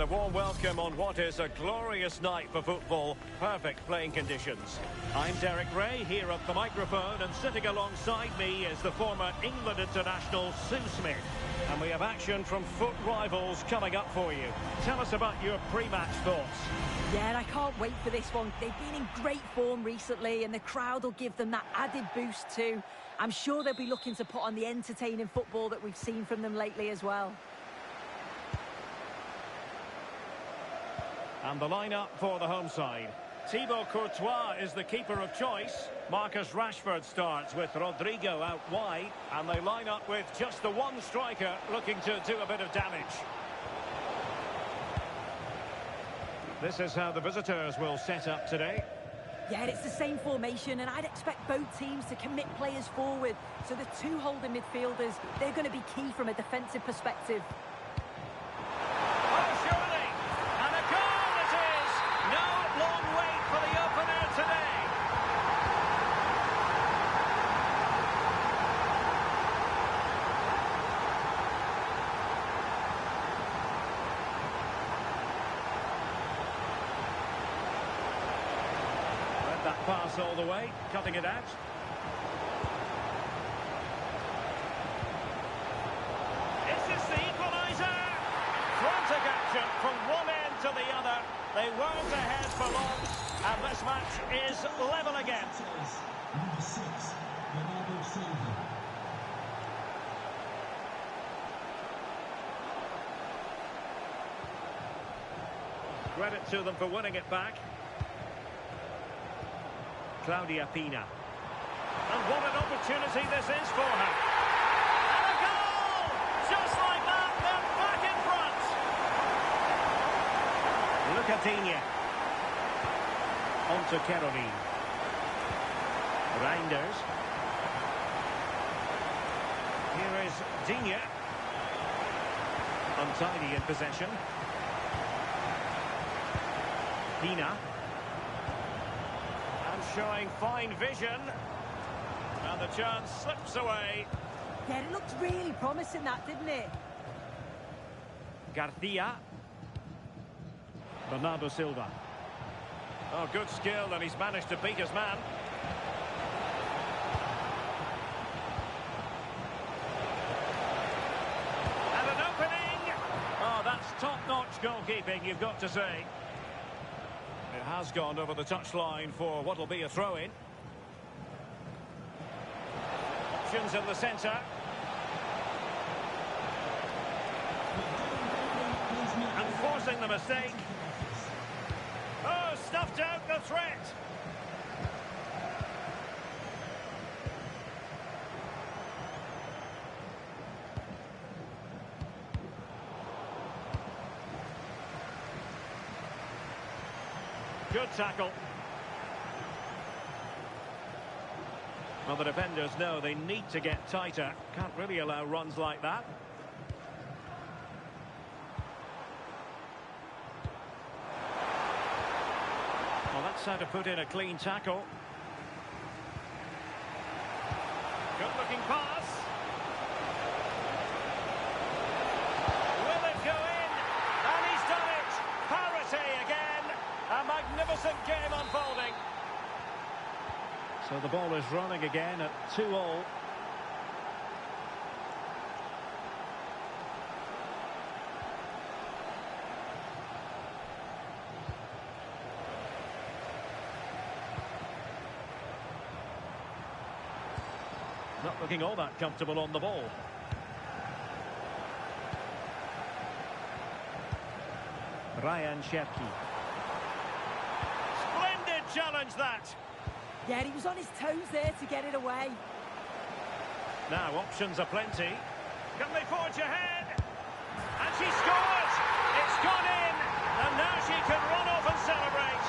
Speaker 1: a warm welcome on what is a glorious night for football. Perfect playing conditions. I'm Derek Ray, here at the microphone, and sitting alongside me is the former England international Sue Smith. And we have action from foot rivals coming up for you. Tell us about your pre-match thoughts.
Speaker 4: Yeah, and I can't wait for this one. They've been in great form recently, and the crowd will give them that added boost too. I'm sure they'll be looking to put on the entertaining football that we've seen from them lately as well.
Speaker 1: And the lineup for the home side. Thibaut Courtois is the keeper of choice. Marcus Rashford starts with Rodrigo out wide. And they line up with just the one striker looking to do a bit of damage. This is how the visitors will set up today.
Speaker 4: Yeah, it's the same formation, and I'd expect both teams to commit players forward. So the two holding midfielders, they're going to be key from a defensive perspective.
Speaker 1: Oh, surely! And a goal it is! No long wait for the opener today. That pass all the way, cutting it out. Is this the equaliser? Frantic action from one end to the other. They weren't ahead for long, and this match is level again.
Speaker 3: Number 6, Bernardo Silva.
Speaker 1: Credit to them for winning it back. Claudia Pina. And what an opportunity this is for her. And a goal! Just like that, they're back in front. Lucatinia. On to Caroline. Reinders. Here is Digne. Untidy in possession. Pina. Showing fine vision, and the chance slips away.
Speaker 4: Yeah, it looked really promising, that, didn't it?
Speaker 1: Garcia. Bernardo Silva. Oh, good skill, and he's managed to beat his man. And an opening. Oh, that's top-notch goalkeeping, you've got to say. It has gone over the touchline for what will be a throw-in. Options in the centre. And forcing the mistake. Oh, stuffed out the threat. Good tackle. Well, the defenders know they need to get tighter. Can't really allow runs like that. Well, that's how to put in a clean tackle. Good-looking pass. Will it go in? And he's done it! Parity again! A magnificent game unfolding. So the ball is running again at 2-2. Not looking all that comfortable on the ball. Ryan Cherki. Challenge that.
Speaker 4: Yeah, he was on his toes there to get it away.
Speaker 1: Now options are plenty. Can they forge ahead? And she scores! It's gone in! And now she can run off and celebrate.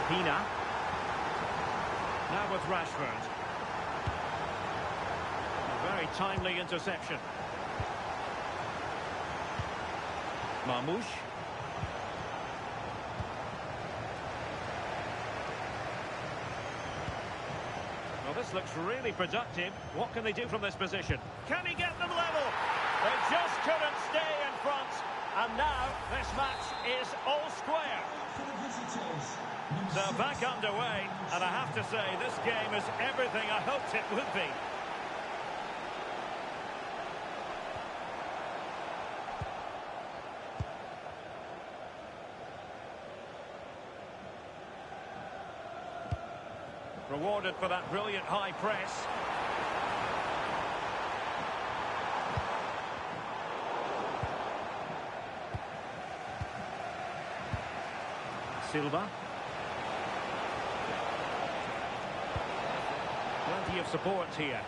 Speaker 1: Pina. Now with Rashford. A very timely interception. Marmouche. Well, Well, this looks really productive. What can they do from this position? Can he get them level? They just couldn't stay in front. And now this match is all square.
Speaker 3: For the visitors.
Speaker 1: So back underway, and I have to say, this game is everything I hoped it would be. Rewarded for that brilliant high press. Silva. Plenty of support here.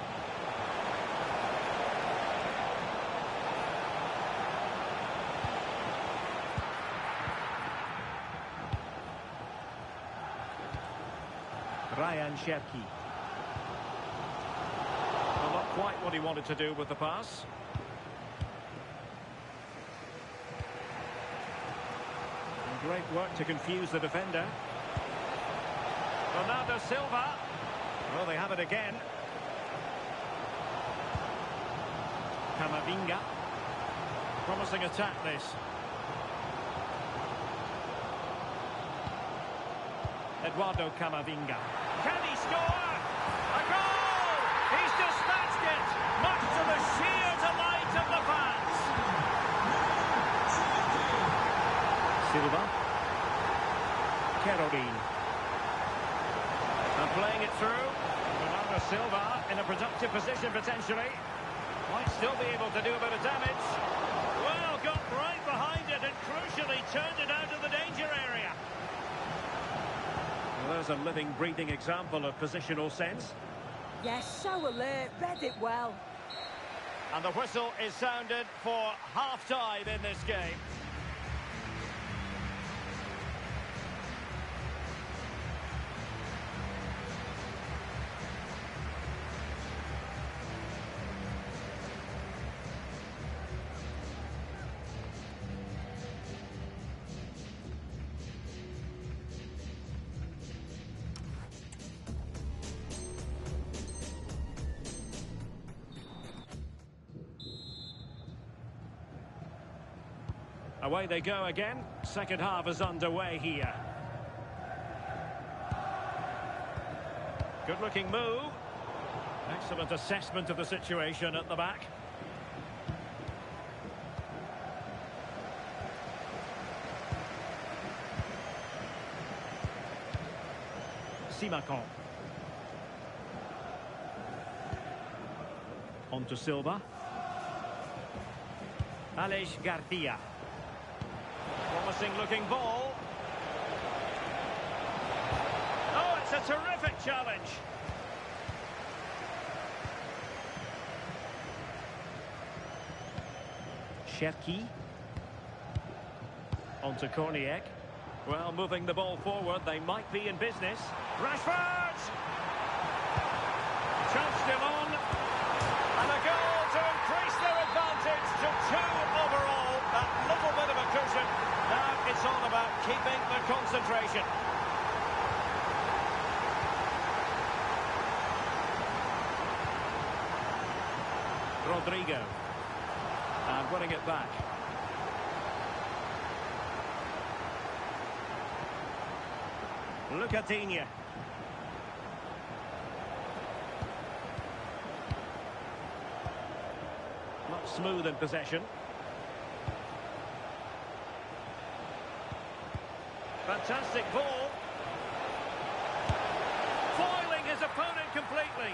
Speaker 1: Ryan Cherki. Well, not quite what he wanted to do with the pass. And great work to confuse the defender. Bernardo Silva. Well, they have it again. Camavinga. Promising attack, this. Eduardo Camavinga. Can he score? A goal! He's dispatched it, much to the sheer delight of the fans. Silva. Caroline. And playing it through. Bernardo Silva in a productive position potentially. Might still be able to do a bit of damage. Well, got right behind it and crucially turned it out of the danger area. Well, there's a living, breathing example of positional sense.
Speaker 4: Yes, so alert, read it well.
Speaker 1: And the whistle is sounded for half-time in this game. Away they go again. Second half is underway here. Good looking move. Excellent assessment of the situation at the back. Simakon. On to Silva. Aleix Garcia. Promising looking ball. Oh, it's a terrific challenge. Cherki. On to Korniak. Well, moving the ball forward, they might be in business. Rashford! Chance still on. And a goal to increase their advantage to 2 overall. That little bit of a cushion. Now it's all about keeping the concentration. Rodrigo. And winning it back. Lucadinha. Not smooth in possession. Fantastic ball. Foiling his opponent completely.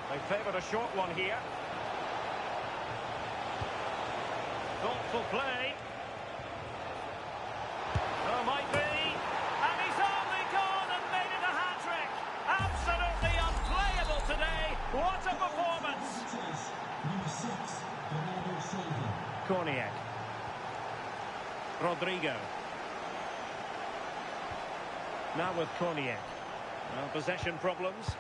Speaker 1: They favoured a short one here. Thoughtful play. Oh, might be. And he's only gone and made it a hat-trick. Absolutely unplayable today. What a performance.
Speaker 3: Number 6, Bernardo Silva.
Speaker 1: Korniak. Rodrigo. Now with Korniak. Well, possession problems.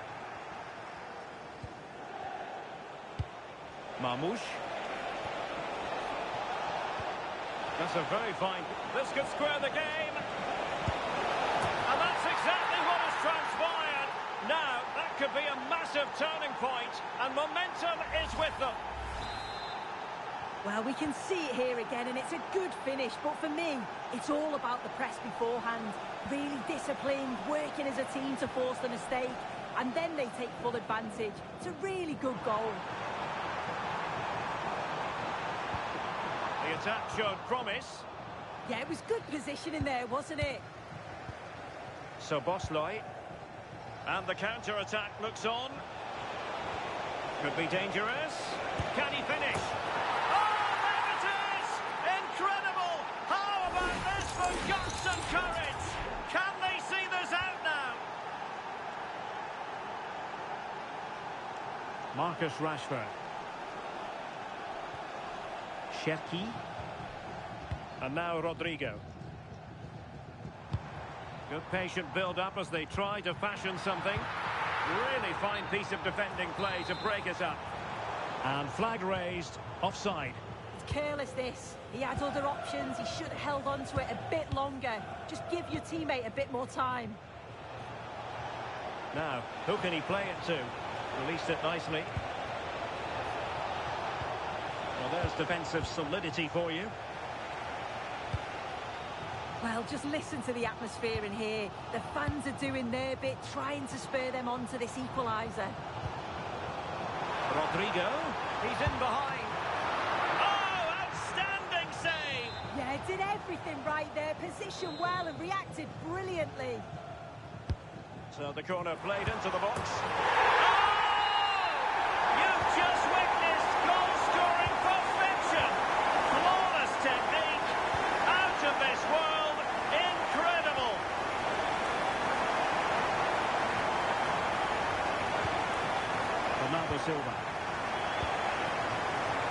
Speaker 1: Marmoush. That's a very fine... This could square the game. And that's exactly what has transpired. Now, that could be a massive turning point, and momentum is with them.
Speaker 4: Well, we can see it here again, and it's a good finish. But for me, it's all about the press beforehand. Really disciplined, working as a team to force the mistake. And then they take full advantage. It's a really good goal.
Speaker 1: The attack showed promise.
Speaker 4: Yeah, it was good positioning there, wasn't it?
Speaker 1: So Bosloy. And the counter-attack looks on. Could be dangerous. Can he finish? Oh, there it is! Incredible! How about this for guts and courage? Can they see this out now? Marcus Rashford. Cherki. And now Rodrigo. Good patient build-up as they try to fashion something. Really fine piece of defending play to break us up. And flag raised, offside.
Speaker 4: It's careless, this. He had other options. He should have held on to it a bit longer. Just give your teammate a bit more time.
Speaker 1: Now, who can he play it to? Released it nicely. Well, there's defensive solidity for you.
Speaker 4: Well, just listen to the atmosphere in here. The fans are doing their bit, trying to spur them on to this equaliser.
Speaker 1: Rodrigo, he's in behind. Oh, outstanding save!
Speaker 4: Yeah, did everything right there, positioned well and reacted brilliantly.
Speaker 1: So the corner played into the box. Oh! You've just witnessed goal-scoring perfection. Flawless technique. Out of this world. Incredible. Bernardo Silva.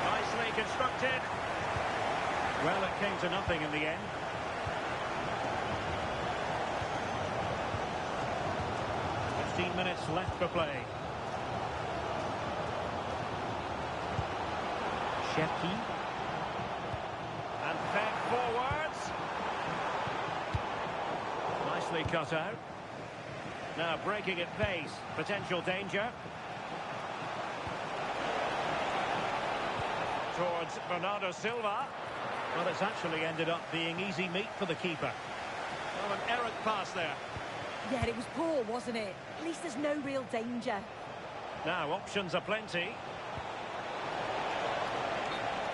Speaker 1: Nicely constructed. Well, it came to nothing in the end. Minutes left for play. Cherki. And fed forwards. Nicely cut out. Now breaking at pace. Potential danger. Towards Bernardo Silva. Well, it's actually ended up being easy meat for the keeper. Well, an errant pass there.
Speaker 4: Yeah, it was poor, wasn't it? At least there's no real danger.
Speaker 1: Now, options are plenty.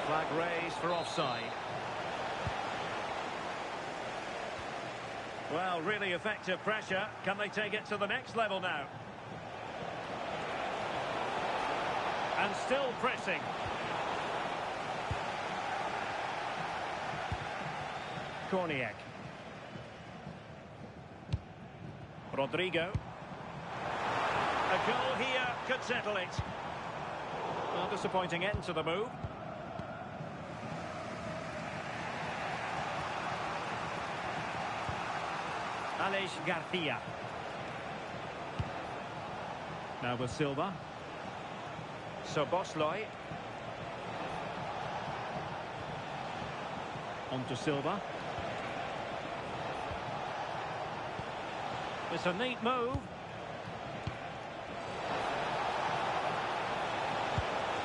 Speaker 1: Flag raised for offside. Well, really effective pressure. Can they take it to the next level now? And still pressing. Korniak. Rodrigo. A goal here could settle it. Well, disappointing end to the move. Aleix Garcia. Now with Silva. So Bosloy. On to Silva. It's a neat move.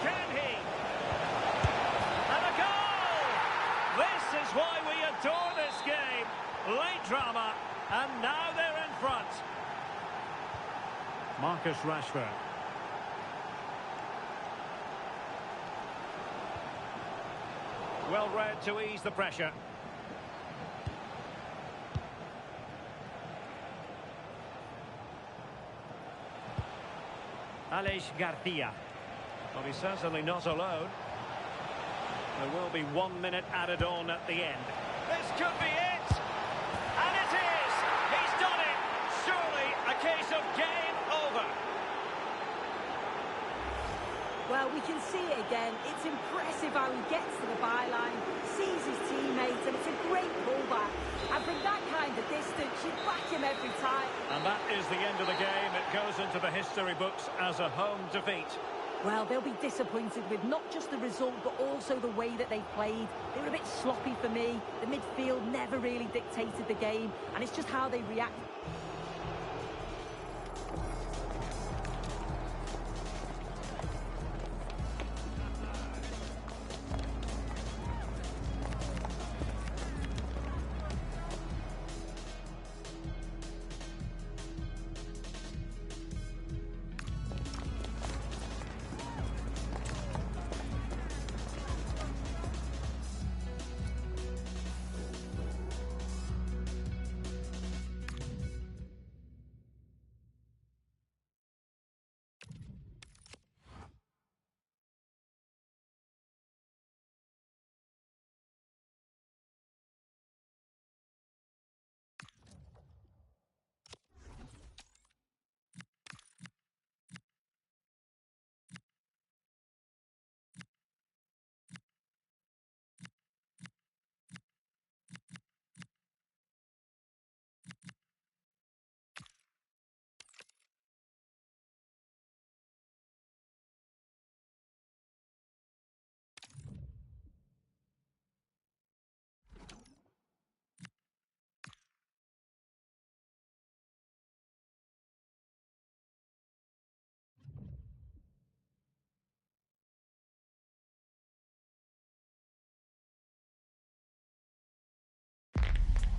Speaker 1: Can he? And a goal! This is why we adore this game. Late drama, and now they're in front. Marcus Rashford. Well read to ease the pressure. Aleix Garcia. Well, he's certainly not alone. There will be 1 minute added on at the end. This could be it! And it is! He's done it! Surely a case of game over.
Speaker 4: Well, we can see it again. It's impressive how he gets to the byline, sees his teammates, and it's a great pullback. And from that kind of distance, you back him every time.
Speaker 1: And that is the end of the game. It goes into the history books as a home defeat.
Speaker 4: Well, they'll be disappointed with not just the result, but also the way that they played. They were a bit sloppy for me. The midfield never really dictated the game, and it's just how they react.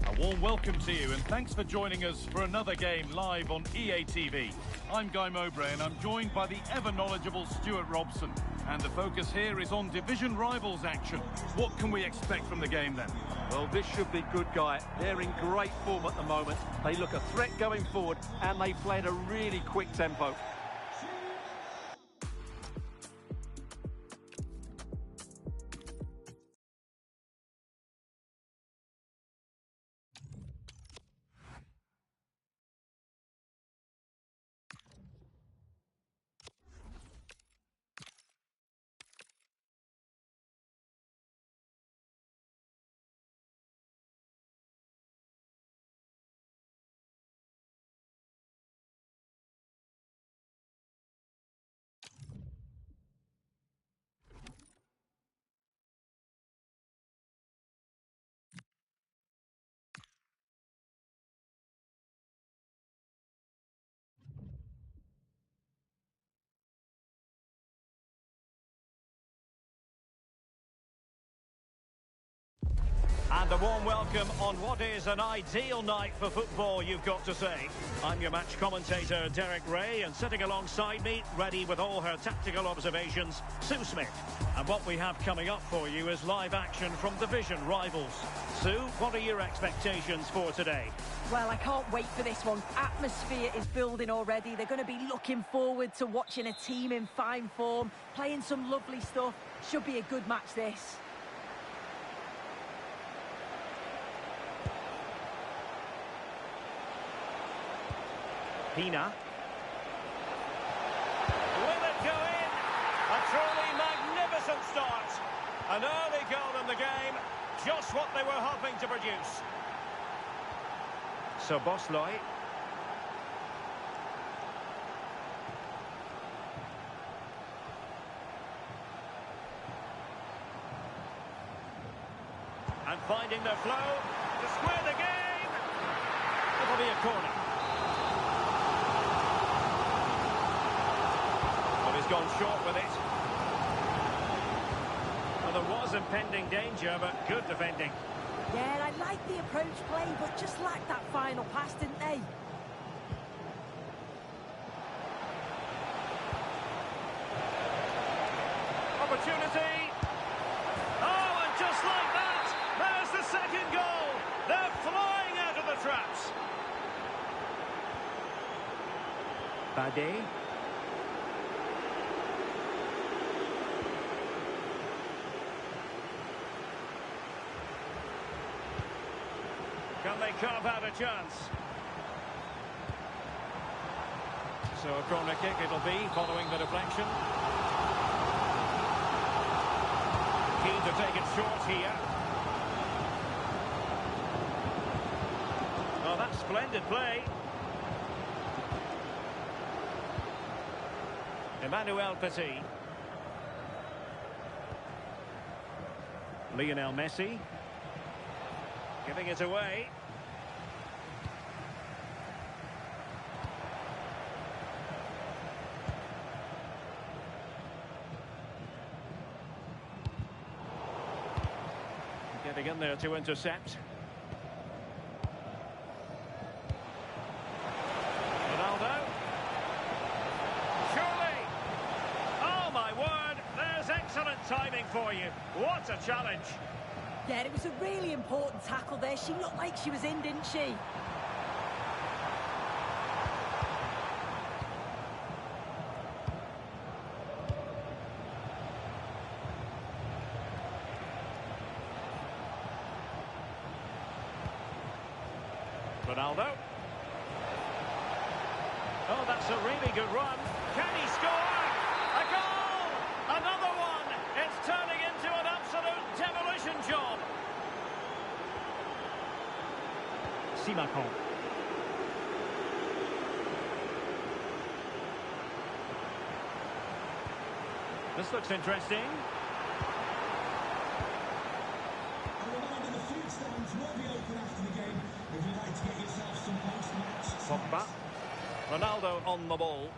Speaker 5: A warm welcome to you, and thanks for joining us for another game live on EA TV. I'm Guy Mowbray, and I'm joined by the ever-knowledgeable Stuart Robson. And the focus here is on division rivals action. What can we expect from the game then?
Speaker 2: Well, this should be good, Guy. They're in great form at the moment. They look a threat going forward, and they play at a really quick tempo.
Speaker 1: And a warm welcome on what is an ideal night for football, you've got to say. I'm your match commentator, Derek Ray, and sitting alongside me, ready with all her tactical observations, Sue Smith. And what we have coming up for you is live action from division rivals. Sue, what are your expectations for today?
Speaker 4: Well, I can't wait for this one. Atmosphere is building already. They're going to be looking forward to watching a team in fine form, playing some lovely stuff. Should be a good match, this.
Speaker 1: Pina. Will it go in? A truly magnificent start. An early goal in the game. Just what they were hoping to produce. So Bosloy. And finding their flow to square the game. It'll be a corner. Gone short with it. Well, there was impending danger, but good defending.
Speaker 4: Yeah, I like the approach play, but just lacked that final pass, didn't they?
Speaker 1: Opportunity. Oh, and just like that, there's the second goal. They're flying out of the traps. Bade. Can they carve out a chance? So a corner kick it'll be, following the deflection. Keen to take it short here. Oh, that's splendid play. Emmanuel Petit. Lionel Messi. Giving it away. Getting in there to intercept. Ronaldo. Surely. Oh my word, there's excellent timing for you. What a challenge.
Speaker 4: Yeah, it was a really important tackle there. She looked like she was in, didn't she?
Speaker 1: Ronaldo. Oh, that's a really good run. Can he score? A goal! Another one! It's turning into an absolute demolition job. Simakon. This looks interesting.
Speaker 3: A reminder, the food stands will be open after the game if you'd like to get yourself some post-match
Speaker 1: Pogba.
Speaker 3: snacks.
Speaker 1: Ronaldo on the ball.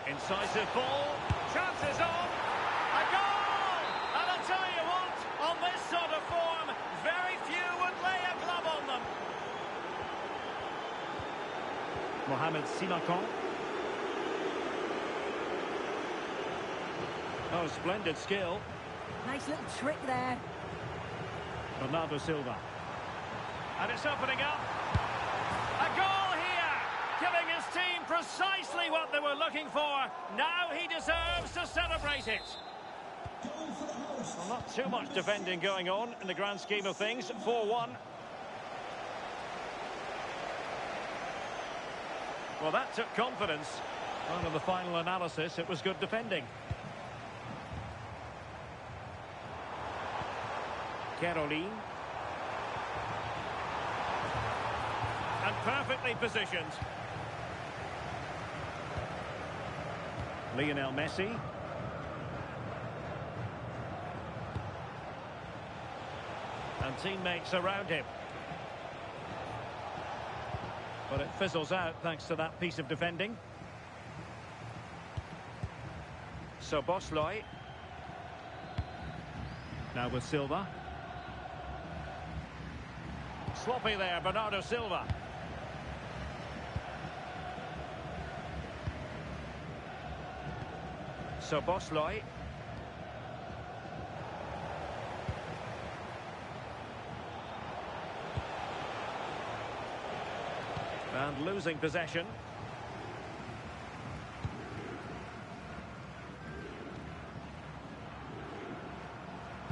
Speaker 1: Incisive ball. Chances on. A goal! And I'll tell you what, on this sort of form, very few would lay a glove on them. Mohamed Simakon. Oh, splendid skill.
Speaker 4: Nice little trick there.
Speaker 1: Bernardo Silva. And it's opening up. A goal here! Giving his team precisely what they were looking for. Now he deserves to celebrate it.
Speaker 3: Goal for the host.
Speaker 1: Well, not too much defending going on in the grand scheme of things. 4-1. Well, that took confidence. Well, in the final analysis, it was good defending. Caroline. And perfectly positioned. Lionel Messi. And teammates around him. But it fizzles out thanks to that piece of defending. So Bosloy. Now with Silva. Sloppy there, Bernardo Silva. So Bosloy. And losing possession.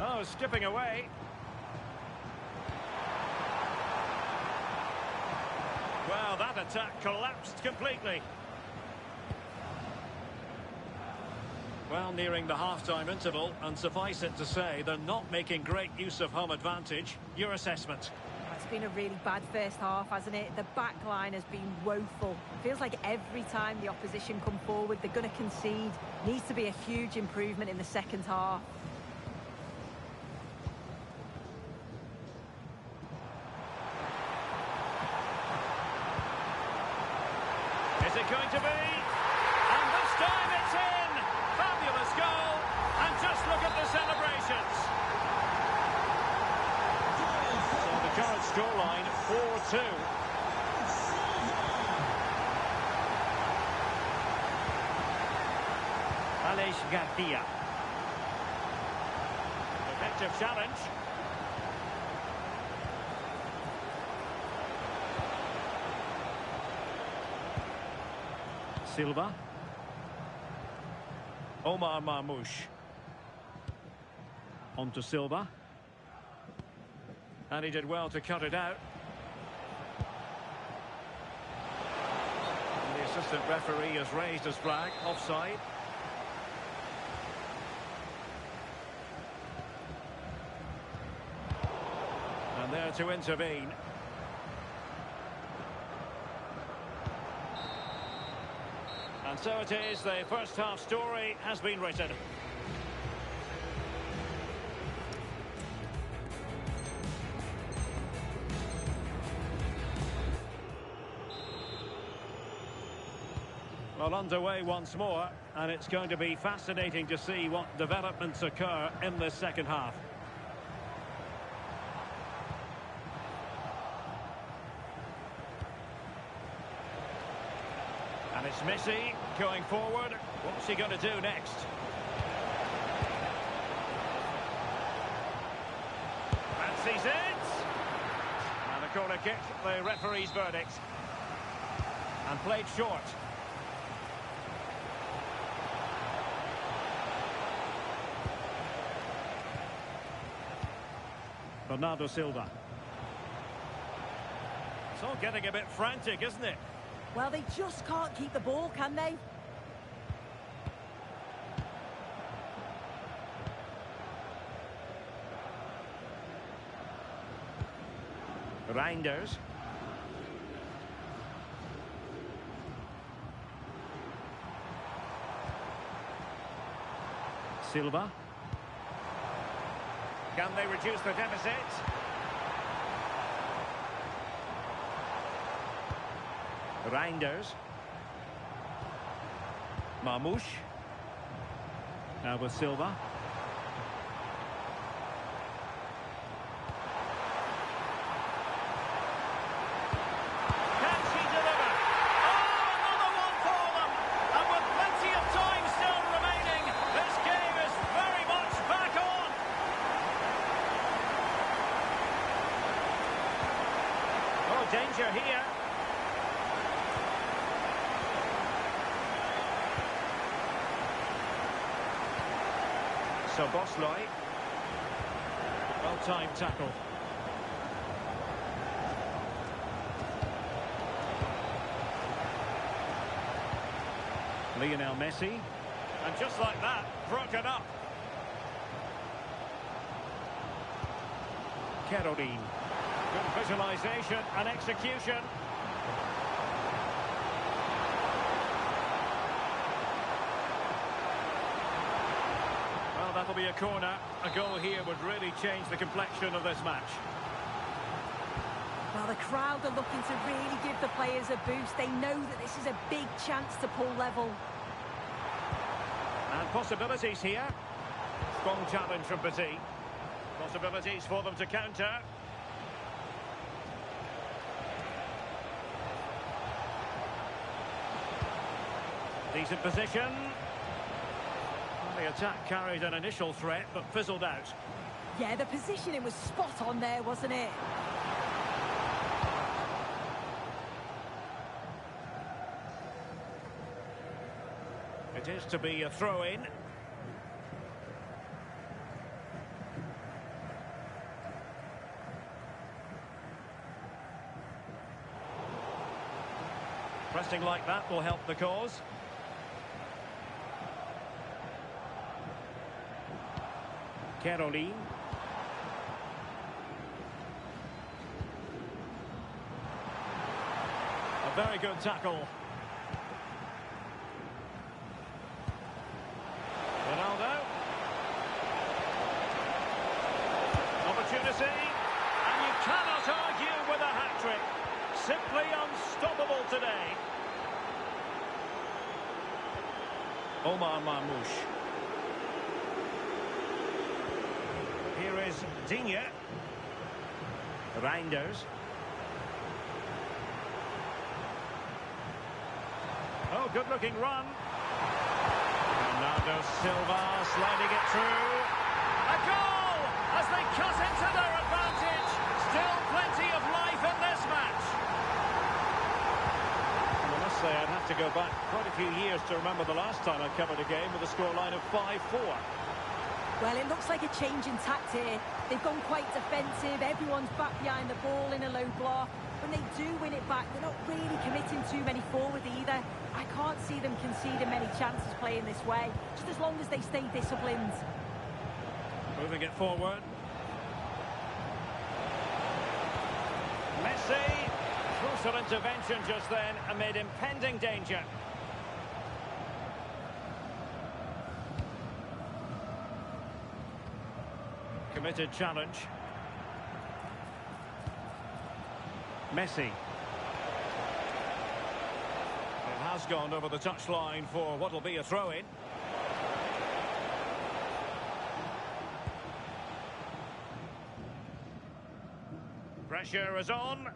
Speaker 1: Oh, skipping away. Well, that attack collapsed completely. Well, nearing the half-time interval, and suffice it to say, they're not making great use of home advantage. Your assessment?
Speaker 4: It's been a really bad first half, hasn't it? The back line has been woeful. Feels like every time the opposition come forward, they're going to concede. Needs to be a huge improvement in the second half.
Speaker 1: Is it going to be? And this time it's in! Fabulous goal! And just look at the celebrations! So the current scoreline, 4-2. Aleix Garcia. Effective challenge. Silva. Omar Marmoush. On to Silva. And he did well to cut it out. And the assistant referee has raised his flag. Offside. And there to intervene. And so it is, the first half story has been written. Well, underway once more, and it's going to be fascinating to see what developments occur in this second half. And it's Messi going forward. What's he going to do next? Fancies it. And a corner kick, the referee's verdict. And played short. Bernardo Silva. It's all getting a bit frantic, isn't it?
Speaker 4: Well, they just can't keep the ball, can they?
Speaker 1: Reinders. Silva. Can they reduce the deficit? Reinders. Marmoush. Now with Silva. Can she deliver? Oh, another one for them! And with plenty of time still remaining, this game is very much back on! Oh, danger here. So Bosloy. Well-timed tackle. Lionel Messi. And just like that, broken up. Caroline. Good visualisation and execution. Well, that'll be a corner. A goal here would really change the complexion of this match.
Speaker 4: Well, the crowd are looking to really give the players a boost. They know that this is a big chance to pull level.
Speaker 1: And possibilities here. Strong challenge from Petit. Possibilities for them to counter. Decent position. The attack carried an initial threat, but fizzled out.
Speaker 4: Yeah, the positioning was spot on there, wasn't it?
Speaker 1: It is to be a throw-in. Pressing like that will help the cause. Caroline. A very good tackle. Ronaldo. Opportunity. And you cannot argue with a hat-trick. Simply unstoppable today. Omar Marmoush. Here is Digne. Reinders. Oh, good-looking run. Bernardo Silva sliding it through. A goal as they cut into their advantage. Still plenty of life in this match. And I must say I'd have to go back quite a few years to remember the last time I covered a game with a scoreline of 5-4.
Speaker 4: Well, it looks like a change in tact here. They've gone quite defensive. Everyone's back behind the ball in a low block. When they do win it back, they're not really committing too many forward either. I can't see them conceding many chances playing this way, just as long as they stay disciplined.
Speaker 1: Moving it forward. Messi. Crucial intervention just then amid impending danger. Committed challenge. Messi. They'll has gone over the touchline for what will be a throw-in. Pressure is on.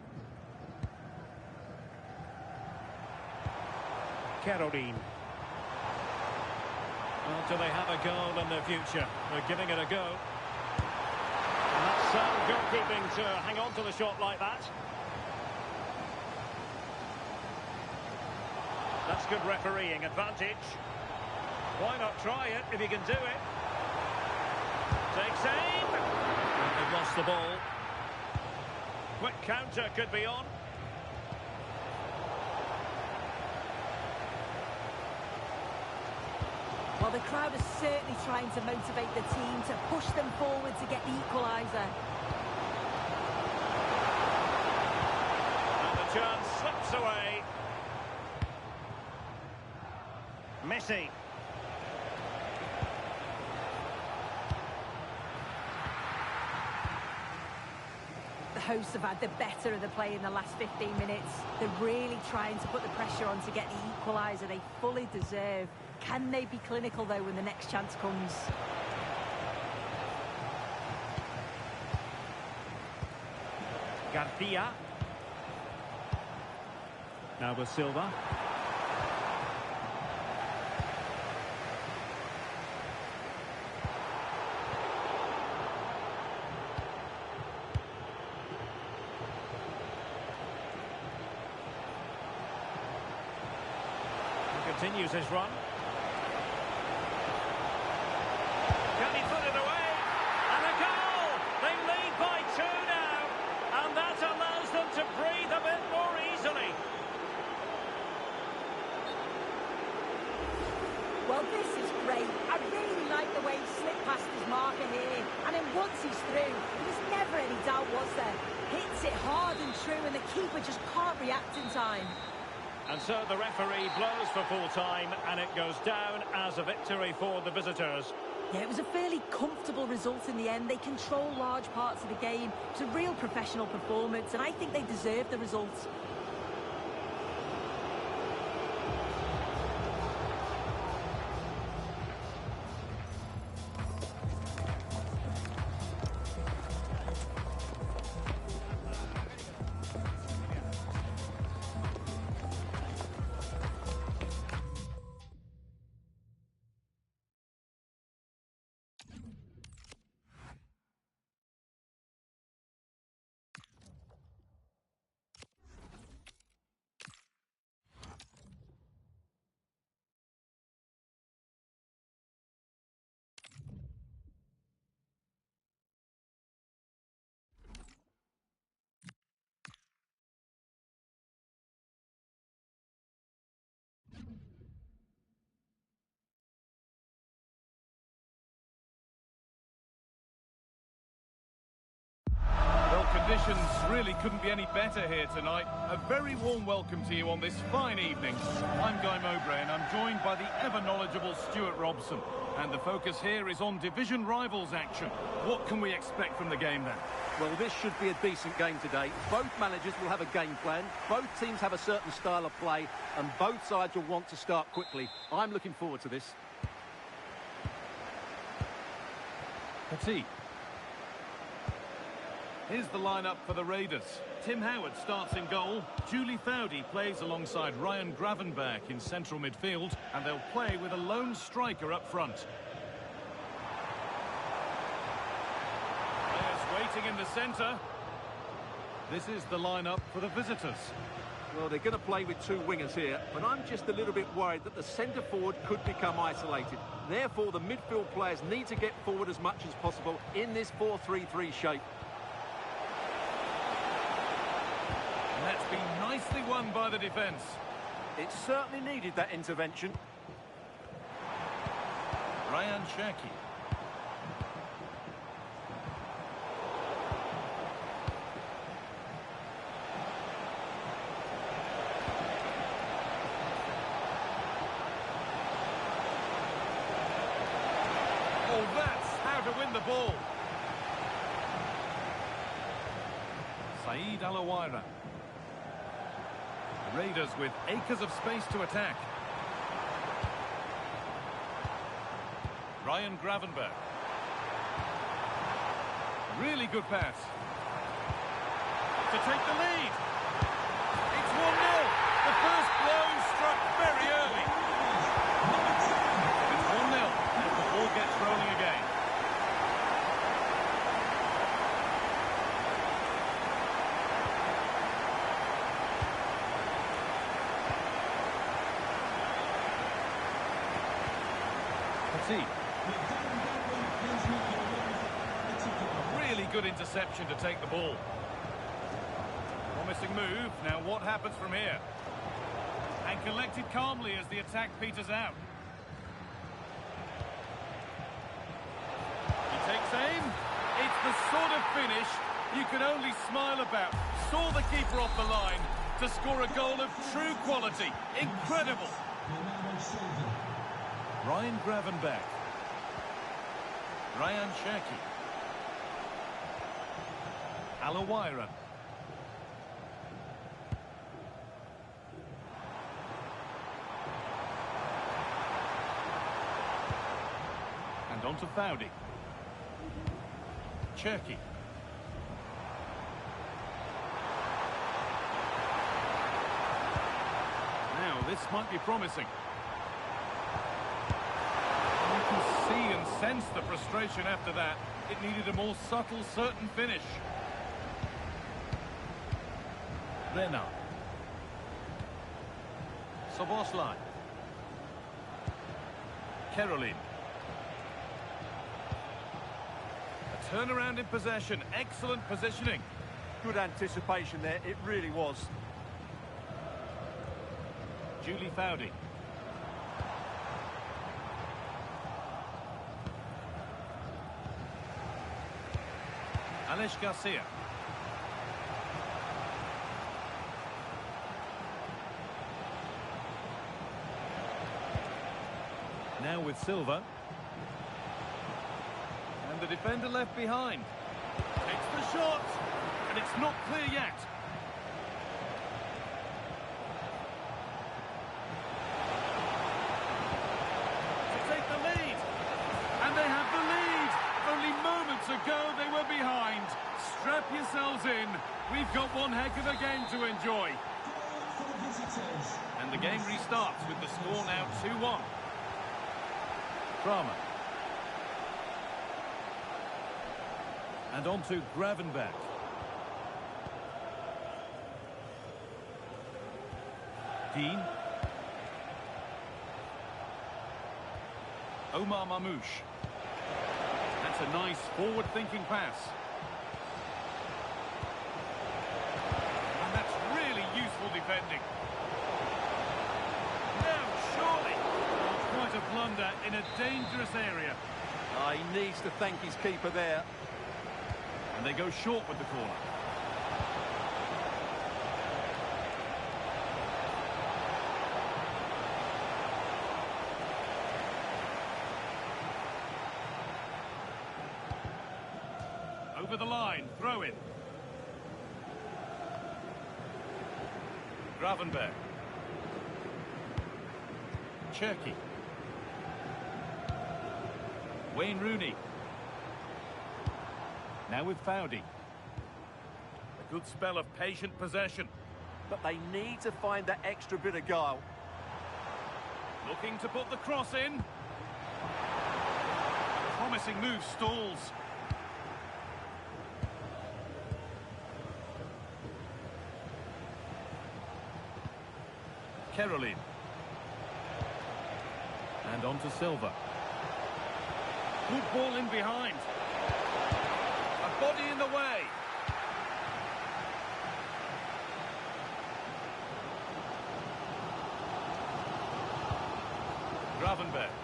Speaker 1: Caroline. Well, do they have a goal in their future? They're giving it a go. And that's sound goalkeeping to hang on to the shot like that. That's good refereeing advantage. Why not try it if you can do it? Takes aim. And they've lost the ball. Quick counter could be on.
Speaker 4: Well, the crowd is certainly trying to motivate the team to push them forward to get the equaliser.
Speaker 1: And the chance slips away. Messi.
Speaker 4: The hosts have had the better of the play in the last 15 minutes. They're really trying to put the pressure on to get the equaliser they fully deserve. Can they be clinical, though, when the next chance comes?
Speaker 1: Garcia. Now with Silva. He continues his run. Can he put it away? And a goal! They lead by 2 now. And that allows them to breathe a bit more easily.
Speaker 4: Well, this is great. I really like the way he slipped past his marker here. And then once he's through, there was never any doubt, was there? Hits it hard and true, and the keeper just can't react in time.
Speaker 1: And so the referee blows for full time, and it goes down as a victory for the visitors.
Speaker 4: Yeah, it was a fairly comfortable result in the end. They control large parts of the game. It's a real professional performance, and I think they deserve the results.
Speaker 5: Conditions really couldn't be any better here tonight. A very warm welcome to you on this fine evening. I'm Guy Mowbray and I'm joined by the ever-knowledgeable Stuart Robson. And the focus here is on division rivals action. What can we expect from the game then?
Speaker 2: Well, this should be a decent game today. Both managers will have a game plan. Both teams have a certain style of play. And both sides will want to start quickly. I'm looking forward to this.
Speaker 5: Petit. Here's the lineup for the Raiders. Tim Howard starts in goal. Julie Foudy plays alongside Ryan Gravenberch in central midfield. And they'll play with a lone striker up front. Players waiting in the centre. This is the lineup for the visitors.
Speaker 2: Well, they're going to play with 2 wingers here, but I'm just a little bit worried that the centre forward could become isolated. Therefore, the midfield players need to get forward as much as possible in this 4-3-3 shape.
Speaker 5: And that's been nicely won by the defence.
Speaker 2: It certainly needed that intervention.
Speaker 5: Ryan Cherki. Oh, that's how to win the ball. Saeed Alawaira. Raiders with acres of space to attack. Ryan Gravenberch. Really good pass. To take the lead. It's 1-0. The first blow struck very early. It's 1-0 as the ball gets rolling again. Petit. A really good interception to take the ball. Promising move. Now what happens from here? And collected calmly as the attack peters out. He takes aim. It's the sort of finish you can only smile about. Saw the keeper off the line to score a goal of true quality. Incredible. Ryan Gravenberch. Ryan Cherki. Alawaira. And on to Fowdy. Cherki. Now, this might be promising. You can see and sense the frustration after that. It needed a more subtle, certain finish. Renard. Soboslai. Caroline. A turnaround in possession. Excellent positioning.
Speaker 2: Good anticipation there, it really was.
Speaker 5: Julie Fowdy. Alex Garcia. Now with Silva. And the defender left behind. Takes the shot. And it's not clear yet. To take the lead. And they have the lead. Only moments ago they were behind. Strap yourselves in. We've got one heck of a game to enjoy. And the game restarts with the score now 2-1. Kramer. And on to Gravenberch. Dean. Omar Mamouche. That's a nice forward-thinking pass. And that's really useful defending. Now, surely. Quite a blunder in a dangerous area.
Speaker 2: He needs to thank his keeper there.
Speaker 5: And they go short with the corner. Over the line, throw in. Gravenberch. Cherki. Wayne Rooney. Now with Fowdy. A good spell of patient possession.
Speaker 2: But they need to find that extra bit of guile.
Speaker 5: Looking to put the cross in. Promising move stalls. Caroline. And on to Silva. Good ball in behind. A body in the way. Gravenberch.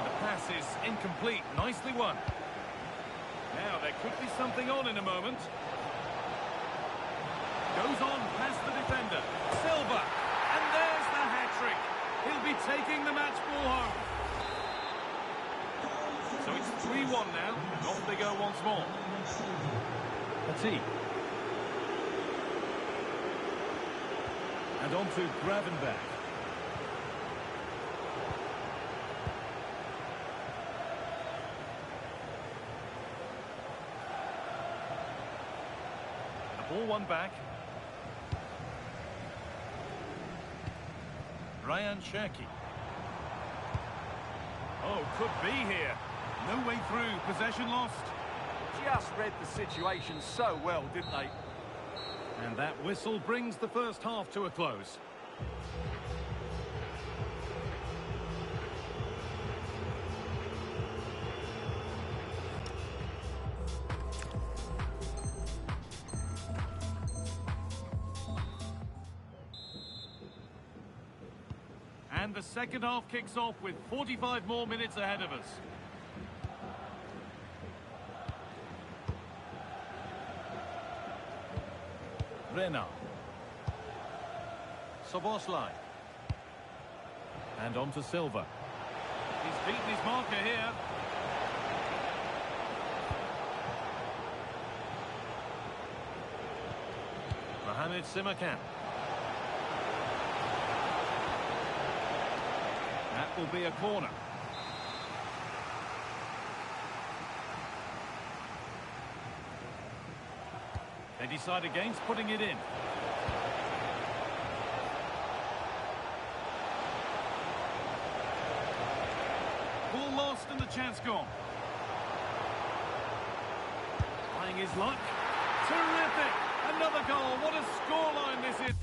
Speaker 5: The pass is incomplete. Nicely won. Now there could be something on in a moment. Goes on past the defender. Silva. And there's the hat-trick. He'll be taking the match ball home. So it's 3-1 now. Off they go once more. Petit. And on to Gravenberg. The ball won back. Ryan Cherky. Oh, could be here. No way through. Possession lost.
Speaker 2: Just read the situation so well, didn't they?
Speaker 5: And that whistle brings the first half to a close. And the second half kicks off with 45 more minutes ahead of us. Renard. Soboslai. And on to Silva. He's beaten his marker here. Mohamed Simakan. That will be a corner. They decide against putting it in. Ball lost and the chance gone. Trying his luck. Terrific! Another goal. What a scoreline this is.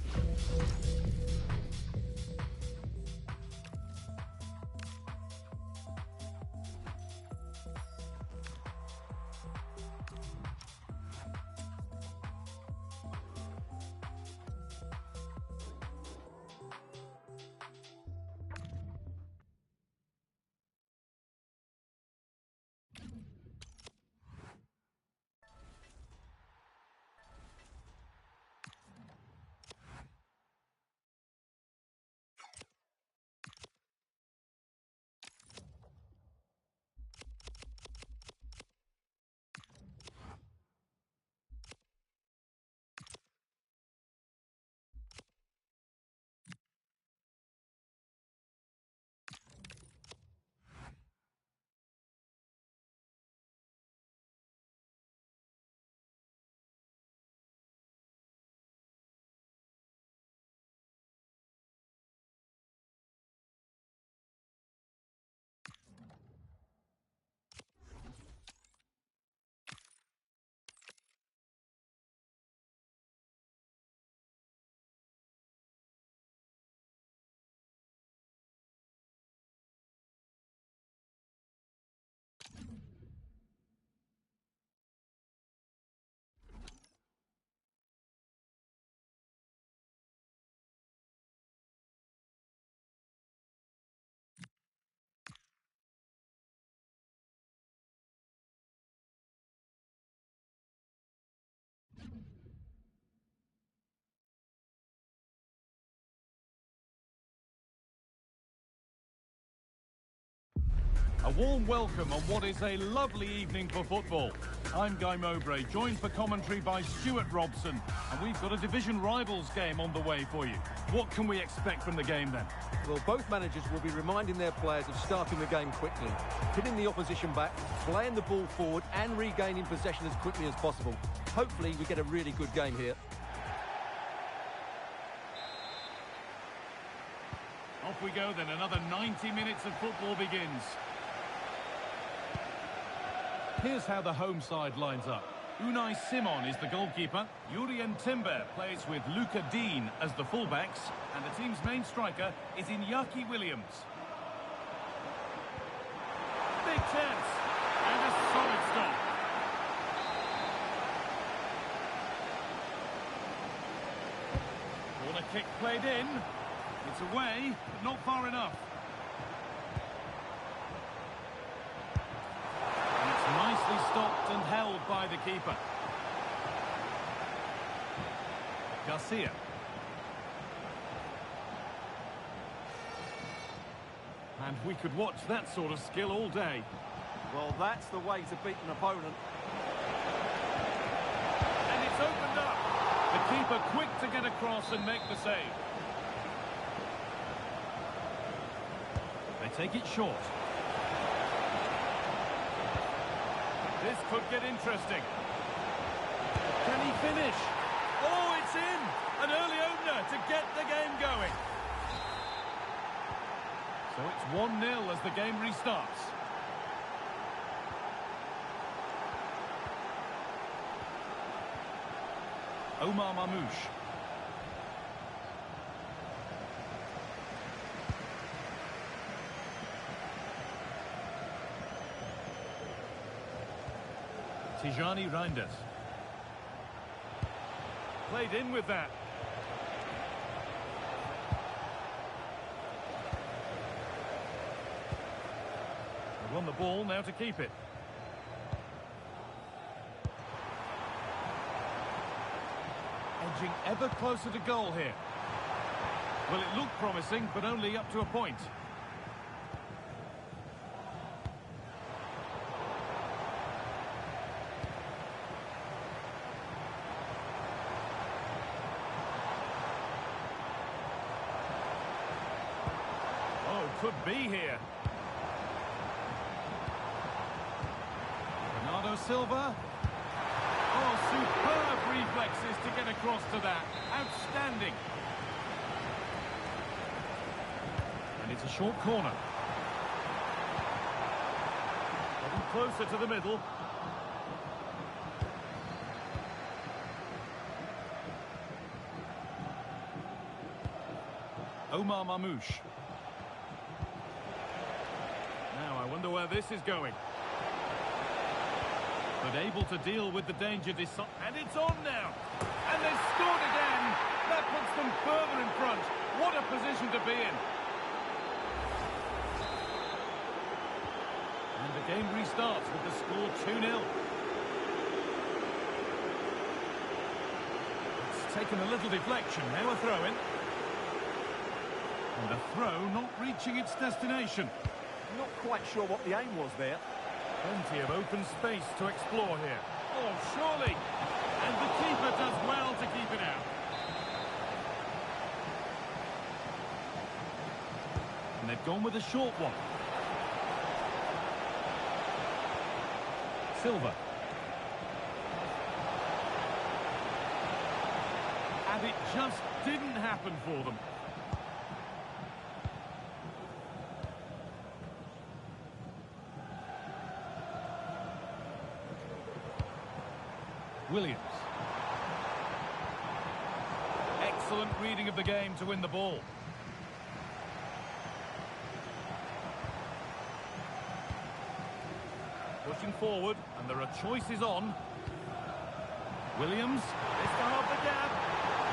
Speaker 5: A warm welcome on what is a lovely evening for football. I'm Guy Mowbray, joined for commentary by Stuart Robson, and we've got a division rivals game on the way for you. What can we expect from the game then?
Speaker 2: Well, both managers will be reminding their players of starting the game quickly, hitting the opposition back, playing the ball forward and regaining possession as quickly as possible. Hopefully we get a really good game here.
Speaker 5: Off we go then, another 90 minutes of football begins. Here's how the home side lines up. Unai Simon is the goalkeeper. Jurien Timber plays with Luca Dean as the fullbacks. And the team's main striker is Iñaki Williams. Big chance. And a solid stop. Corner kick played in. It's away, but not far enough. Nicely stopped and held by the keeper. Garcia. And we could watch that sort of skill all day.
Speaker 2: Well, that's the way to beat an opponent.
Speaker 5: And it's opened up. The keeper quick to get across and make the save. They take it short. This could get interesting. Can he finish? Oh, it's in! An early opener to get the game going. So it's 1-0 as the game restarts. Omar Mamouche. Tijani Reinders. Played in with that. They won the ball, now to keep it. Edging ever closer to goal here. Well, it looked promising, but only up to a point. Oh, could be here. Bernardo Silva. Oh, superb reflexes to get across to that. Outstanding. And it's a short corner. Getting closer to the middle. Omar Mamouche. Now, I wonder where this is going. But able to deal with the danger, and it's on now. And they've scored again. That puts them further in front. What a position to be in. And the game restarts with the score 2-0. It's taken a little deflection. Now a throw-in. And the throw not reaching its destination.
Speaker 2: Not quite sure what the aim was there.
Speaker 5: Plenty of open space to explore here. Oh, surely! And the keeper does well to keep it out. And they've gone with a short one. Silva. And it just didn't happen for them. Williams. Excellent reading of the game to win the ball. Pushing forward, and there are choices on. Williams, this to half the gap.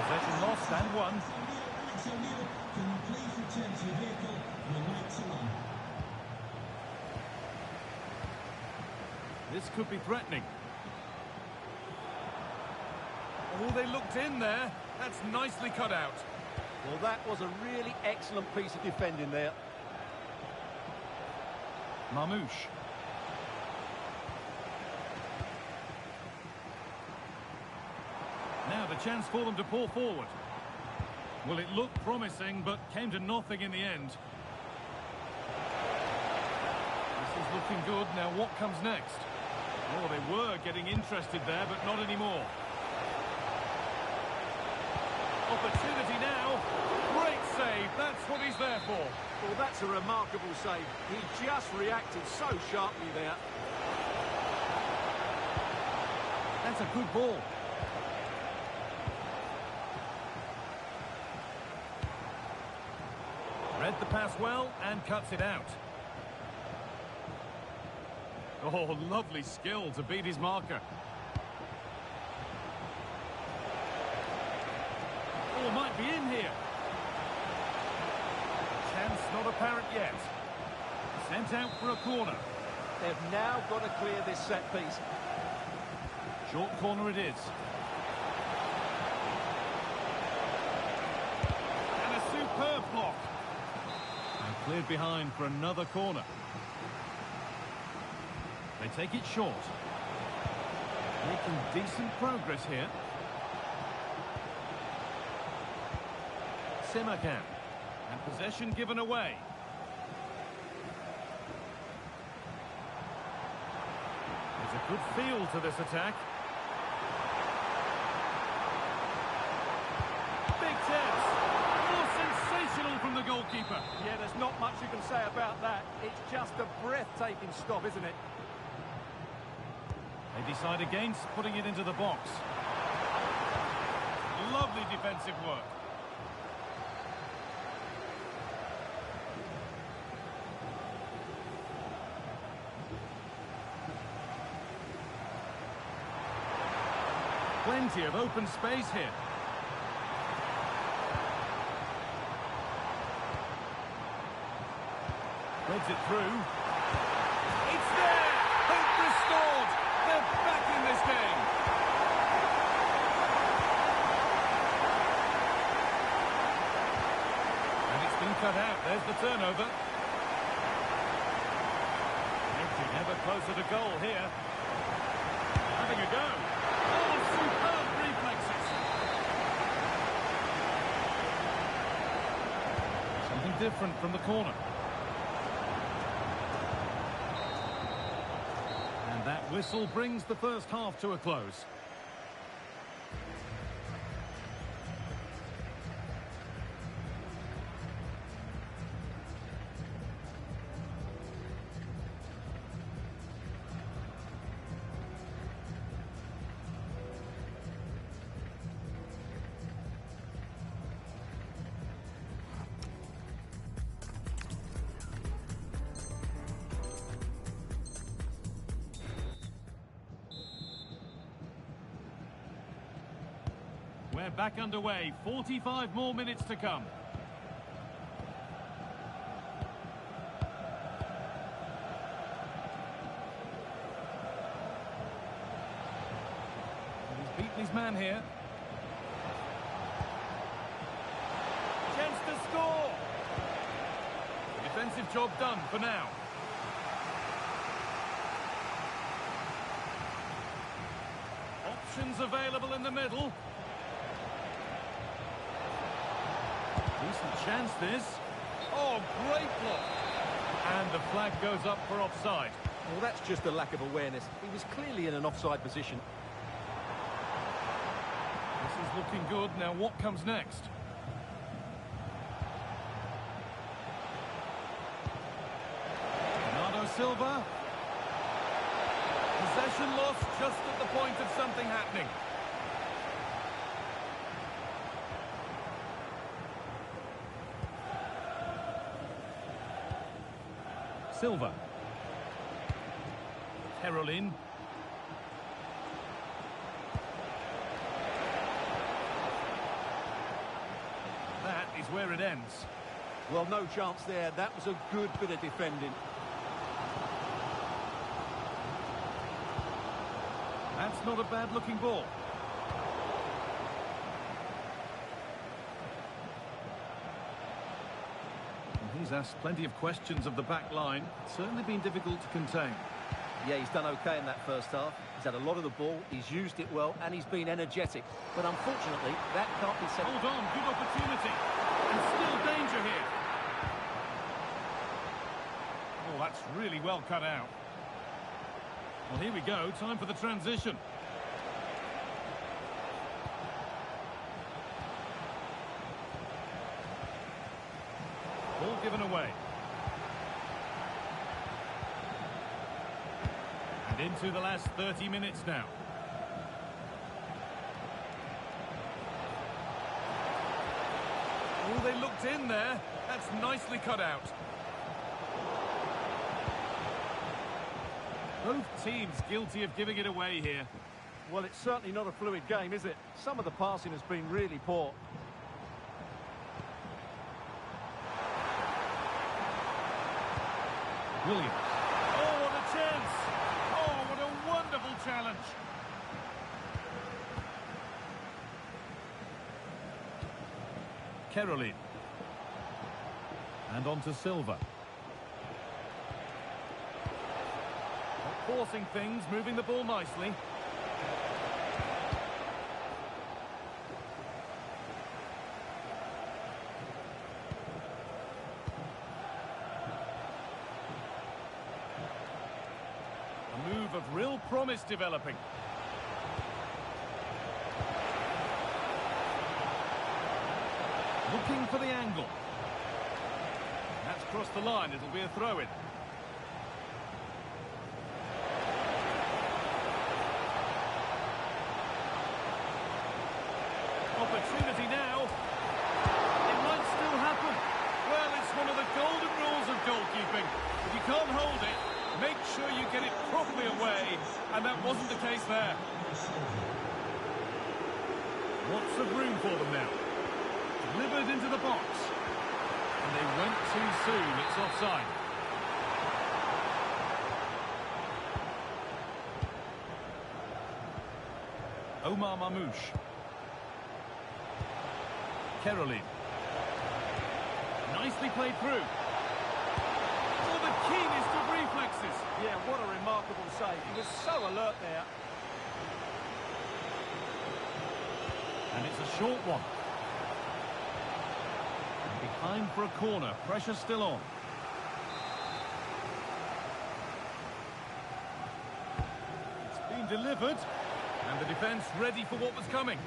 Speaker 5: Possession lost and won.
Speaker 3: Alex O'Neill, can you please return to your vehicle? Your lights are on.
Speaker 5: This could be threatening. Oh, they looked in there. That's nicely cut out.
Speaker 2: Well, that was a really excellent piece of defending there.
Speaker 5: Mamouche. Now the chance for them to pull forward. Well, it looked promising, but came to nothing in the end. This is looking good. Now what comes next? Oh, they were getting interested there, but not anymore. Opportunity now. Great save. That's what he's there for.
Speaker 2: Well, that's a remarkable save. He just reacted so sharply there.
Speaker 5: That's a good ball. Read the pass well and cuts it out. Oh, lovely skill to beat his marker. Oh, might be in here. Chance not apparent yet. Sent out for a corner.
Speaker 2: They've now got to clear this set piece.
Speaker 5: Short corner it is. And a superb block. And cleared behind for another corner. They take it short. Making decent progress here. Simakan. And possession given away. There's a good feel to this attack. Big chance. Oh, sensational from the goalkeeper.
Speaker 2: Yeah, there's not much you can say about that. It's just a breathtaking stop, isn't it?
Speaker 5: They decide against putting it into the box. Lovely defensive work. Plenty of open space here. Threads it through. It's there! Hope restored! They're back in this game! And it's been cut out. There's the turnover. Edging ever closer to goal here. Having a go. Oh, superb reflexes. Something different from the corner. And that whistle brings the first half to a close. We're back underway. 45 more minutes to come. He's beaten his man here. Chance to score. Defensive job done for now. Options available in the middle. Decent chance this. Oh, great block. And the flag goes up for offside.
Speaker 2: Well, that's just a lack of awareness. He was clearly in an offside position.
Speaker 5: This is looking good. Now what comes next? Bernardo Silva. Possession lost just at the point of something happening. Silva. Caroline. That is where it ends.
Speaker 2: Well, no chance there. That was a good bit of defending.
Speaker 5: That's not a bad-looking ball. He's asked plenty of questions of the back line. It's certainly been difficult to contain.
Speaker 2: Yeah, he's done okay in that first half. He's had a lot of the ball, he's used it well, and he's been energetic. But unfortunately, that can't be said.
Speaker 5: Hold on, good opportunity. And still danger here. Oh, that's really well cut out. Well, here we go. Time for the transition. Ball given away. And into the last 30 minutes now. Oh, they looked in there. That's nicely cut out. Both teams guilty of giving it away here.
Speaker 2: Well, it's certainly not a fluid game, is it? Some of the passing has been really poor.
Speaker 5: Williams. Oh, what a chance! Oh, what a wonderful challenge! Caroline. And on to Silva. Forcing things, moving the ball nicely. A move of real promise developing. Looking for the angle. That's crossed the line. It'll be a throw-in. Opportunity now. It might still happen. Well, it's one of the golden rules of goalkeeping. If you can't hold it, make sure you get it properly away. And that wasn't the case there. Lots of room for them now. Delivered into the box. And they went too soon. It's offside. Omar Mamouche. Caroline. Nicely played through. Oh, the keenest of reflexes.
Speaker 2: Yeah, what a remarkable save. He was so alert there.
Speaker 5: And it's a short one. And behind for a corner. Pressure still on. It's been delivered. And the defence ready for what was coming.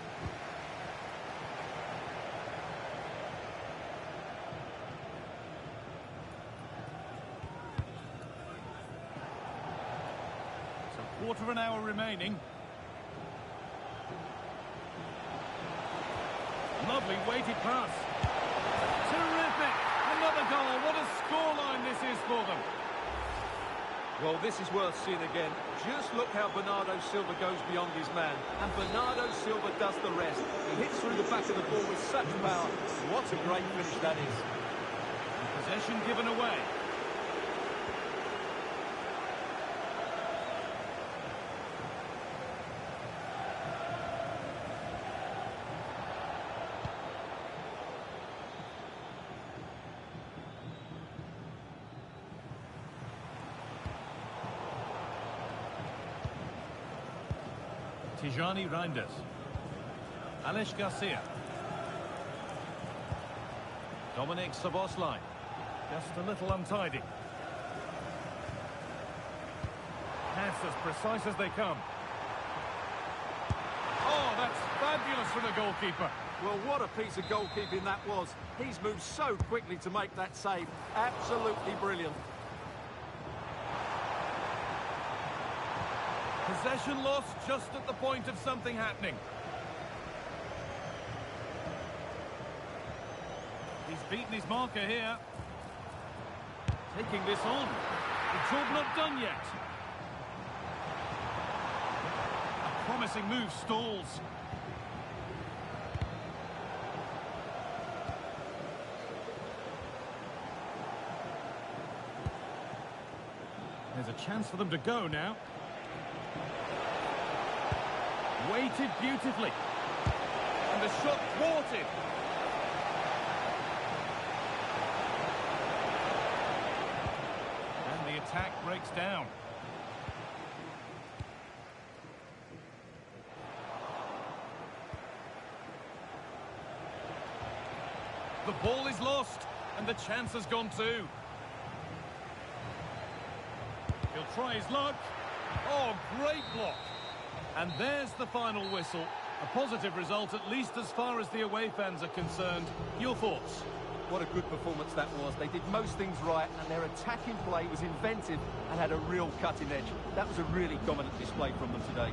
Speaker 5: Quarter of an hour remaining. Lovely weighted pass. Terrific! Another goal. What a scoreline this is for them.
Speaker 2: Well, this is worth seeing again. Just look how Bernardo Silva goes beyond his man. And Bernardo Silva does the rest. He hits through the back of the ball with such power. What a great finish that is.
Speaker 5: Possession given away. Tijani Reinders. Alex Garcia. Dominic Szoboszlai. Just a little untidy. Pass as precise as they come. Oh, that's fabulous from the goalkeeper.
Speaker 2: Well, what a piece of goalkeeping that was. He's moved so quickly to make that save. Absolutely brilliant.
Speaker 5: Possession lost just at the point of something happening. He's beaten his marker here. Taking this on. The job not done yet. A promising move stalls. There's a chance for them to go now. Weighted beautifully. And the shot thwarted. And the attack breaks down. The ball is lost, and the chance has gone too. He'll try his luck. Oh, great block. And there's the final whistle. A positive result, at least as far as the away fans are concerned. Your thoughts?
Speaker 2: What a good performance that was. They did most things right, and their attacking play was inventive and had a real cutting edge. That was a really dominant display from them today.